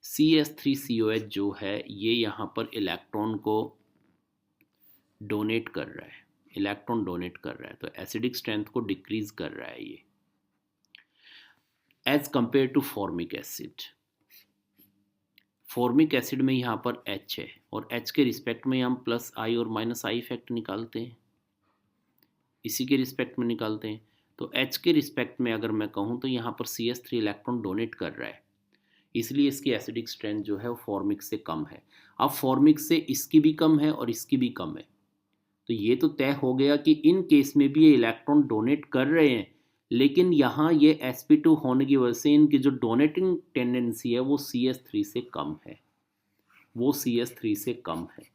CS3COH जो है ये यहाँ पर इलेक्ट्रॉन को डोनेट कर रहा है, इलेक्ट्रॉन डोनेट कर रहा है, तो एसिडिक स्ट्रेंथ को डिक्रीज कर रहा है ये, as compare to formic acid. Formic acid में यहाँ पर H है और H के रिस्पेक्ट में हम प्लस I और माइनस I इफेक्ट निकालते हैं, इसी के रिस्पेक्ट में निकालते हैं। तो H के रिस्पेक्ट में अगर मैं कहूँ तो यहाँ पर CS3 इलेक्ट्रॉन डोनेट कर रहा है, इसलिए इसकी एसिडिक स्ट्रेंथ जो है वो फॉर्मिक से कम है। अब फॉर्मिक से इसकी भी कम है और इसकी भी कम है, तो ये तो तय हो गया कि इन केस में भी ये इलेक्ट्रॉन डोनेट कर रहे हैं, लेकिन यहाँ ये sp2 होने की वजह से इनकी जो डोनेटिंग टेंडेंसी है वो CS3 से कम है, वो CS3 से कम है।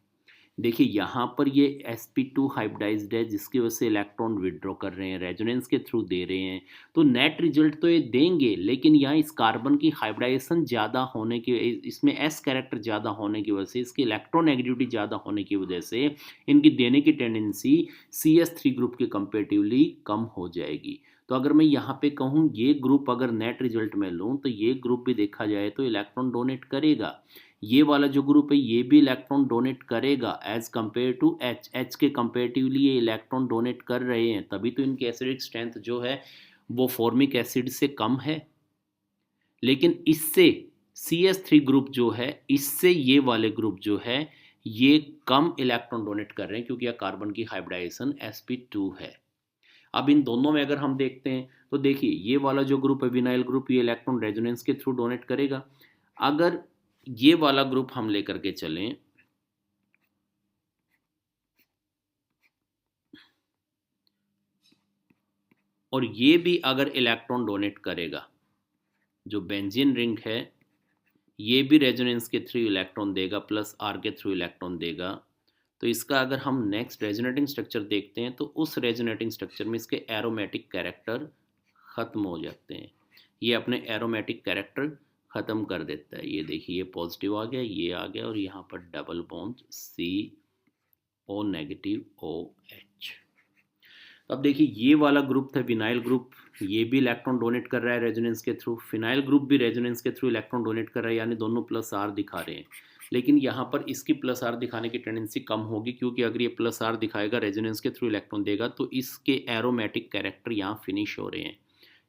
देखिए यहाँ पर ये sp2 हाइब्रिडाइज्ड है जिसकी वजह से इलेक्ट्रॉन विड्रॉ कर रहे हैं, रेजोनेंस के थ्रू दे रहे हैं, तो नेट रिजल्ट तो ये देंगे, लेकिन यहाँ इस कार्बन की हाइब्रिडाइजेशन ज़्यादा होने की, इसमें s कैरेक्टर ज़्यादा होने की वजह से, इसकी इलेक्ट्रोनेगेटिविटी ज़्यादा होने की वजह से इनकी देने की टेंडेंसी CS3 ग्रुप के कंपेरेटिवली कम हो जाएगी। तो अगर मैं यहाँ पे कहूँ ये ग्रुप अगर नेट रिजल्ट में लूँ तो ये ग्रुप भी देखा जाए तो इलेक्ट्रॉन डोनेट करेगा, ये वाला जो ग्रुप है ये भी इलेक्ट्रॉन डोनेट करेगा एज कंपेयर टू H के कंपेरेटिवली ये इलेक्ट्रॉन डोनेट कर रहे हैं, तभी तो इनकी एसिडिक स्ट्रेंथ जो है वो फॉर्मिक एसिड से कम है। लेकिन इससे CS3 ग्रुप जो है, इससे ये वाले ग्रुप जो है ये कम इलेक्ट्रॉन डोनेट कर रहे हैं क्योंकि यह कार्बन की हाइब्रिडाइजेशन sp2 है। अब इन दोनों में अगर हम देखते हैं तो देखिए ये वाला जो ग्रुप है विनाइल ग्रुप, ये इलेक्ट्रॉन रेजोनेंस के थ्रू डोनेट करेगा। अगर ये वाला ग्रुप हम लेकर के चलें और ये भी अगर इलेक्ट्रॉन डोनेट करेगा, जो बेंजीन रिंग है ये भी रेजोनेंस के थ्रू इलेक्ट्रॉन देगा, प्लस R के थ्रू इलेक्ट्रॉन देगा, तो इसका अगर हम नेक्स्ट रेजोनेटिंग स्ट्रक्चर देखते हैं तो उस रेजोनेटिंग स्ट्रक्चर में इसके एरोमेटिक कैरेक्टर ख़त्म हो जाते हैं, ये अपने एरोमेटिक कैरेक्टर ख़त्म कर देता है। ये देखिए ये पॉजिटिव आ गया, ये आ गया और यहाँ पर double bond CO negative OH। अब देखिए ये वाला ग्रुप था विनाइल ग्रुप, ये भी इलेक्ट्रॉन डोनेट कर रहा है रेजोनेंस के थ्रू, फिनाइल ग्रुप भी रेजोनेंस के थ्रू इलेक्ट्रॉन डोनेट कर रहा है, यानी दोनों प्लस R दिखा रहे हैं, लेकिन यहाँ पर इसकी प्लस R दिखाने की टेंडेंसी कम होगी क्योंकि अगर ये प्लस R दिखाएगा रेजोनेंस के थ्रू इलेक्ट्रॉन देगा तो इसके एरोमेटिक कैरेक्टर यहाँ फिनिश हो रहे हैं,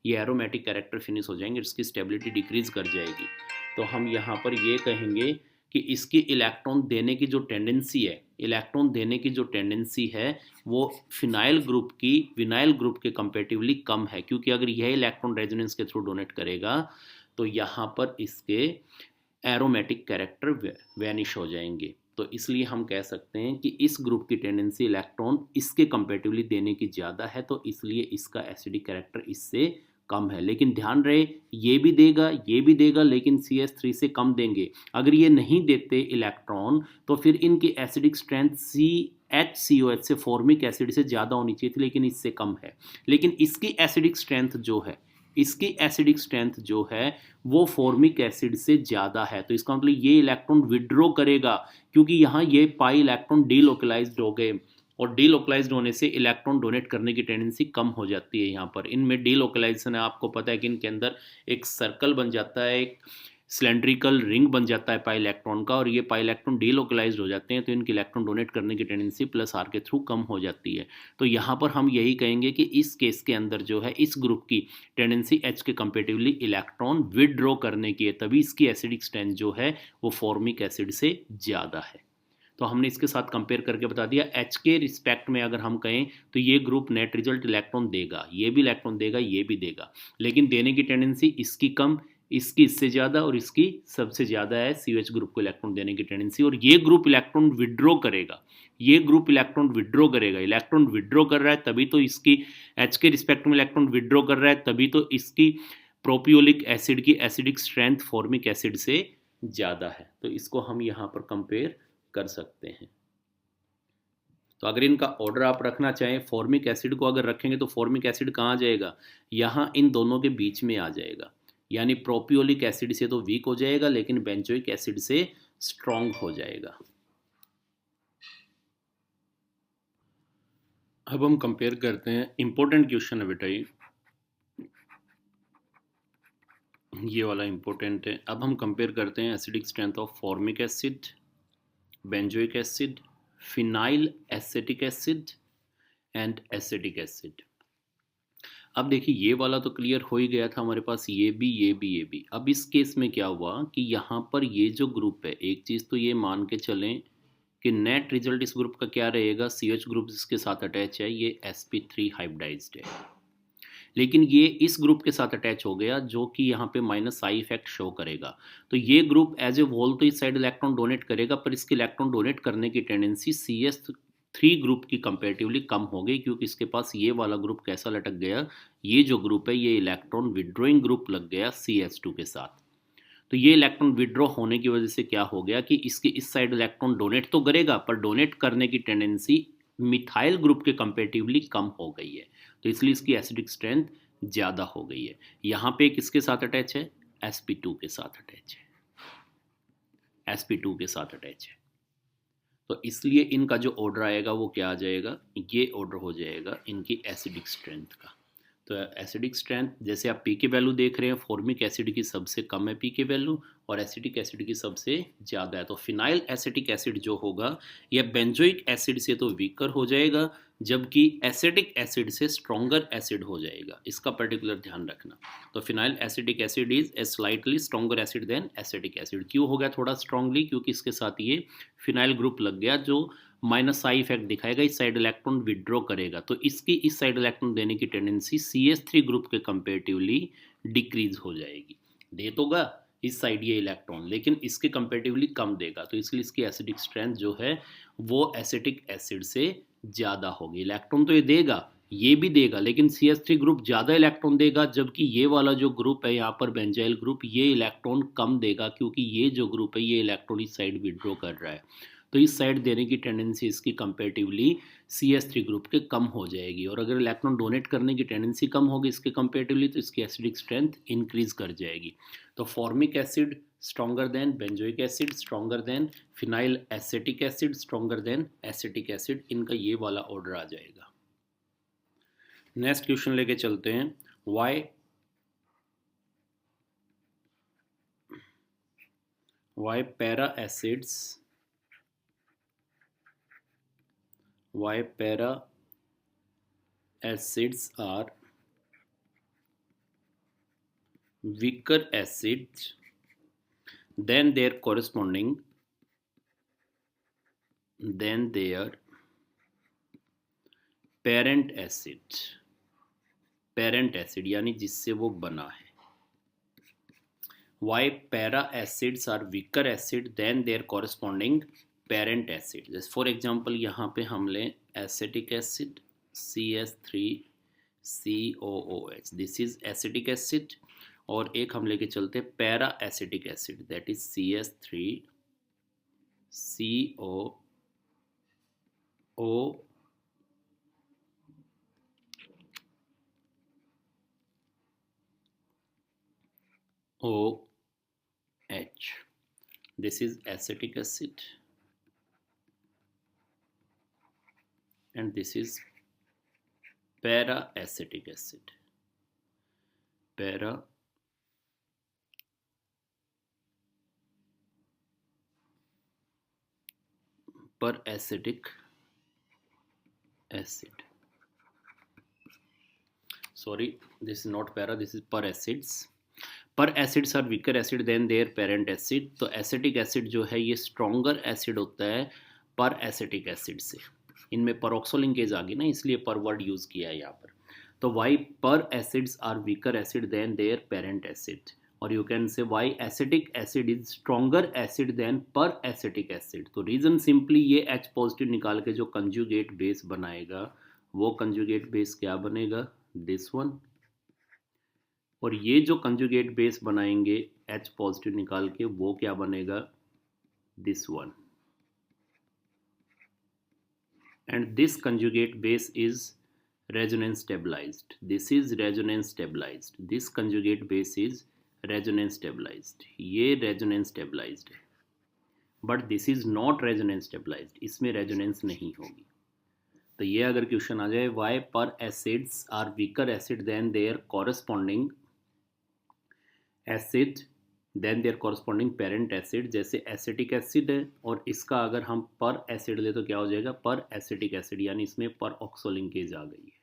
ये एरोमेटिक कैरेक्टर फिनिश हो जाएंगे, इसकी स्टेबिलिटी डिक्रीज कर जाएगी। तो हम यहाँ पर ये कहेंगे कि इसकी इलेक्ट्रॉन देने की जो टेंडेंसी है, इलेक्ट्रॉन देने की जो टेंडेंसी है वो फिनाइल ग्रुप की विनाइल ग्रुप के कंपेरेटिवली कम है, क्योंकि अगर यह इलेक्ट्रॉन रेजोनेंस के थ्रू डोनेट करेगा तो यहाँ पर इसके एरोमेटिक कैरेक्टर वैनिश हो जाएंगे। तो इसलिए हम कह सकते हैं कि इस ग्रुप की टेंडेंसी इलेक्ट्रॉन इसके कंपेरेटिवली देने की ज़्यादा है, तो इसलिए इसका एसिडिक कैरेक्टर इससे कम है। लेकिन ध्यान रहे ये भी देगा लेकिन CS3 से कम देंगे। अगर ये नहीं देते इलेक्ट्रॉन तो फिर इनकी एसिडिक स्ट्रेंथ HCOH से फॉर्मिक एसिड से ज़्यादा होनी चाहिए थी, लेकिन इससे कम है। लेकिन इसकी एसिडिक स्ट्रेंथ जो है, इसकी एसिडिक स्ट्रेंथ जो है वो फॉर्मिक एसिड से ज़्यादा है। तो इसका मतलब ये इलेक्ट्रॉन विड्रॉ करेगा, क्योंकि यहाँ ये पाई इलेक्ट्रॉन डीलोकलाइज्ड हो गए, और डीलोकलाइज्ड होने से इलेक्ट्रॉन डोनेट करने की टेंडेंसी कम हो जाती है। यहाँ पर इनमें डीलोकलाइजेशन है, आपको पता है कि इनके अंदर एक सर्कल बन जाता है, एक सिलेंड्रिकल रिंग बन जाता है पाई इलेक्ट्रॉन का, और ये पाई इलेक्ट्रॉन डीलोकलाइज्ड हो जाते हैं, तो इनके इलेक्ट्रॉन डोनेट करने की टेंडेंसी प्लस आर के थ्रू कम हो जाती है। तो यहाँ पर हम यही कहेंगे कि इस केस के अंदर जो है इस ग्रुप की टेंडेंसी एच के कंपेटिवली इलेक्ट्रॉन विदड्रॉ करने की है, तभी इसकी एसिडिक स्ट्रेंथ जो है वो फॉर्मिक एसिड से ज़्यादा है। तो हमने इसके साथ कंपेयर करके बता दिया। एच के रिस्पेक्ट में अगर हम कहें तो ये ग्रुप नेट रिजल्ट इलेक्ट्रॉन देगा, ये भी इलेक्ट्रॉन देगा, ये भी देगा, लेकिन देने की टेंडेंसी इसकी कम, इसकी इससे ज़्यादा, और इसकी सबसे ज़्यादा है COH ग्रुप को इलेक्ट्रॉन देने की टेंडेंसी। और ये ग्रुप इलेक्ट्रॉन विड्रॉ करेगा, ये ग्रुप इलेक्ट्रॉन विड्रॉ करेगा, इलेक्ट्रॉन विड्रॉ कर रहा है तभी तो इसकी एच के रिस्पेक्ट में इलेक्ट्रॉन विड्रॉ कर रहा है, तभी तो इसकी प्रोपियोलिक एसिड की एसिडिक स्ट्रेंथ फॉर्मिक एसिड से ज़्यादा है। तो इसको हम यहाँ पर कंपेयर कर सकते हैं। तो अगर इनका ऑर्डर आप रखना चाहें, फॉर्मिक एसिड को अगर रखेंगे तो फॉर्मिक एसिड कहाँ जाएगा, यहाँ इन दोनों के बीच में आ जाएगा, यानी प्रोपियोलिक एसिड से तो वीक हो जाएगा, लेकिन बेंजोइक एसिड से स्ट्रॉन्ग हो जाएगा। अब हम कंपेयर करते हैं, इंपॉर्टेंट क्वेश्चन है बेटा, ये वाला इंपॉर्टेंट है। अब हम कंपेयर करते हैं acidic strength of formic acid, benzoic acid, phenyl acetic acid and acetic acid. अब देखिए ये वाला तो क्लियर हो ही गया था हमारे पास, ये भी, ये भी, ये भी। अब इस केस में क्या हुआ कि यहाँ पर ये जो ग्रुप है, एक चीज़ तो ये मान के चलें कि नेट रिजल्ट इस ग्रुप का क्या रहेगा, CH ग्रुप जिसके साथ अटैच है ये sp3 हाइब्रिडाइज्ड है, लेकिन ये इस ग्रुप के साथ अटैच हो गया जो कि यहाँ पे -I इफेक्ट शो करेगा। तो ये ग्रुप एज ए वोल तो इस साइड इलेक्ट्रॉन डोनेट करेगा, पर इसके इलेक्ट्रॉन डोनेट करने की टेंडेंसी CS3 ग्रुप की कंपेरेटिवली कम हो गई, क्योंकि इसके पास ये वाला ग्रुप कैसा लटक गया, ये जो ग्रुप है ये इलेक्ट्रॉन विड्रॉइंग ग्रुप लग गया CS2 के साथ। तो ये इलेक्ट्रॉन विड्रॉ होने की वजह से क्या हो गया कि इसके इस साइड इलेक्ट्रॉन डोनेट तो करेगा, पर डोनेट करने की टेंडेंसी मिथाइल ग्रुप के कंपेरेटिवली कम हो गई है, तो इसलिए इसकी एसिडिक स्ट्रेंथ ज़्यादा हो गई है। यहाँ पे किसके साथ अटैच है, sp2 के साथ अटैच है, sp2 के साथ अटैच है। तो इसलिए इनका जो ऑर्डर आएगा वो क्या आ जाएगा, ये ऑर्डर हो जाएगा इनकी एसिडिक स्ट्रेंथ का। तो एसिडिक स्ट्रेंथ जैसे आप पी के वैल्यू देख रहे हैं, फॉर्मिक एसिड की सबसे कम है पी के वैल्यू, और एसिटिक एसिड की सबसे ज़्यादा है। तो फिनाइल एसिटिक एसिड जो होगा यह बेंजोइक एसिड से तो वीकर हो जाएगा, जबकि एसिटिक एसिड से स्ट्रॉन्गर एसिड हो जाएगा, इसका पर्टिकुलर ध्यान रखना। तो phenyl acetic acid is a slightly stronger acid than acetic acid. क्यों हो गया थोड़ा स्ट्रांगली, क्योंकि इसके साथ ये फिनाइल ग्रुप लग गया जो -I इफेक्ट दिखाएगा, इस साइड इलेक्ट्रॉन विड्रॉ करेगा, तो इसकी इस साइड इलेक्ट्रॉन देने की टेंडेंसी CS3 ग्रुप के कंपेरेटिवली डिक्रीज हो जाएगी। दे तोगा इस साइड ये इलेक्ट्रॉन, लेकिन इसके कंपेरेटिवली कम देगा, तो इसलिए इसकी एसिडिक स्ट्रेंथ जो है वो एसिटिक एसिड से ज़्यादा होगी। इलेक्ट्रॉन तो ये देगा, ये भी देगा, लेकिन CS3 ग्रुप ज़्यादा इलेक्ट्रॉन देगा, जबकि ये वाला जो ग्रुप है यहाँ पर बेंजाइल ग्रुप, ये इलेक्ट्रॉन कम देगा, क्योंकि ये जो ग्रुप है ये इलेक्ट्रॉन इस साइड विड्रॉ कर रहा है, तो इस साइड देने की टेंडेंसी इसकी कंपेरेटिवली CS3 ग्रुप के कम हो जाएगी। और अगर इलेक्ट्रॉन डोनेट करने की टेंडेंसी कम होगी इसके कंपेरेटिवली, तो इसकी एसिडिक स्ट्रेंथ इंक्रीज कर जाएगी। तो formic acid stronger than benzoic acid, stronger than phenyl acetic acid, stronger than acetic acid, इनका ये वाला ऑर्डर आ जाएगा। नेक्स्ट क्वेश्चन लेके चलते हैं। why para acids are weaker acids than their parent acid यानी जिससे वो बना है। Why para acids are weaker acid than their corresponding parent acid? जैसे फॉर एग्जांपल यहाँ पे हम लें acetic acid CS3COOH, this is acetic acid, और एक हम लेके चलते हैं para acetic acid, that is CS3CO O O H. This is acetic acid, and this is para-acetic acid. Per-acetic acid. Sorry, this is not para, this is per acids. Per acids are weaker acid than their parent acid. तो acetic acid जो है ये stronger acid होता है पर acetic acid से. इनमें परोक्सो linkage आ गई ना, इसलिए पर वर्ड यूज़ किया है यहाँ पर. तो why per acids are weaker acid than their parent acid, और you can say why acetic acid is stronger acid than per acetic acid. तो रीज़न सिंपली ये H पॉजिटिव निकाल के जो कंजुगेट बेस बनाएगा वो कंजुगेट बेस क्या बनेगा, दिस वन. और ये जो कंजुगेट बेस बनाएंगे H पॉजिटिव निकाल के वो क्या बनेगा, this one. And this conjugate base is resonance stabilized. This is resonance stabilized. This conjugate base is resonance stabilised. ये रेजोनेंस स्टेबलाइज्ड है, but this is not resonance stabilized. इसमें resonance नहीं होगी. तो ये अगर क्वेश्चन आ जाए वाई per acids are weaker acid than their corresponding acid than their corresponding parent acid, जैसे एसिटिक एसिड है और इसका अगर हम पर एसिड ले तो क्या हो जाएगा, पर एसिटिक एसिड, यानी इसमें पर ऑक्सो लिंकेज आ गई है.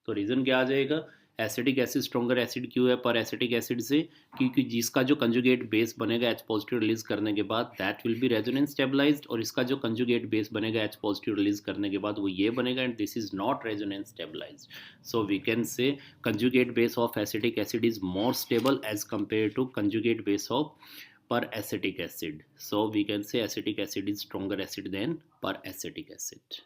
तो रीज़न क्या आ जाएगा, एसिटिक एसिड स्ट्रॉन्गर एसिड क्यों है पर एसिटिक एसिड से, क्योंकि जिसका जो कंजुगेट बेस बनेगा H पॉजिटिव रिलीज करने के बाद that will be resonance stabilized, और इसका जो कंजुगेट बेस बनेगा H पॉजिटिव रिलीज करने के बाद वो ये बनेगा, and this is not resonance stabilized. So we can say conjugate base of acetic acid is more stable as compare to conjugate base of per acetic acid. So we can say acetic acid is stronger acid than per acetic acid.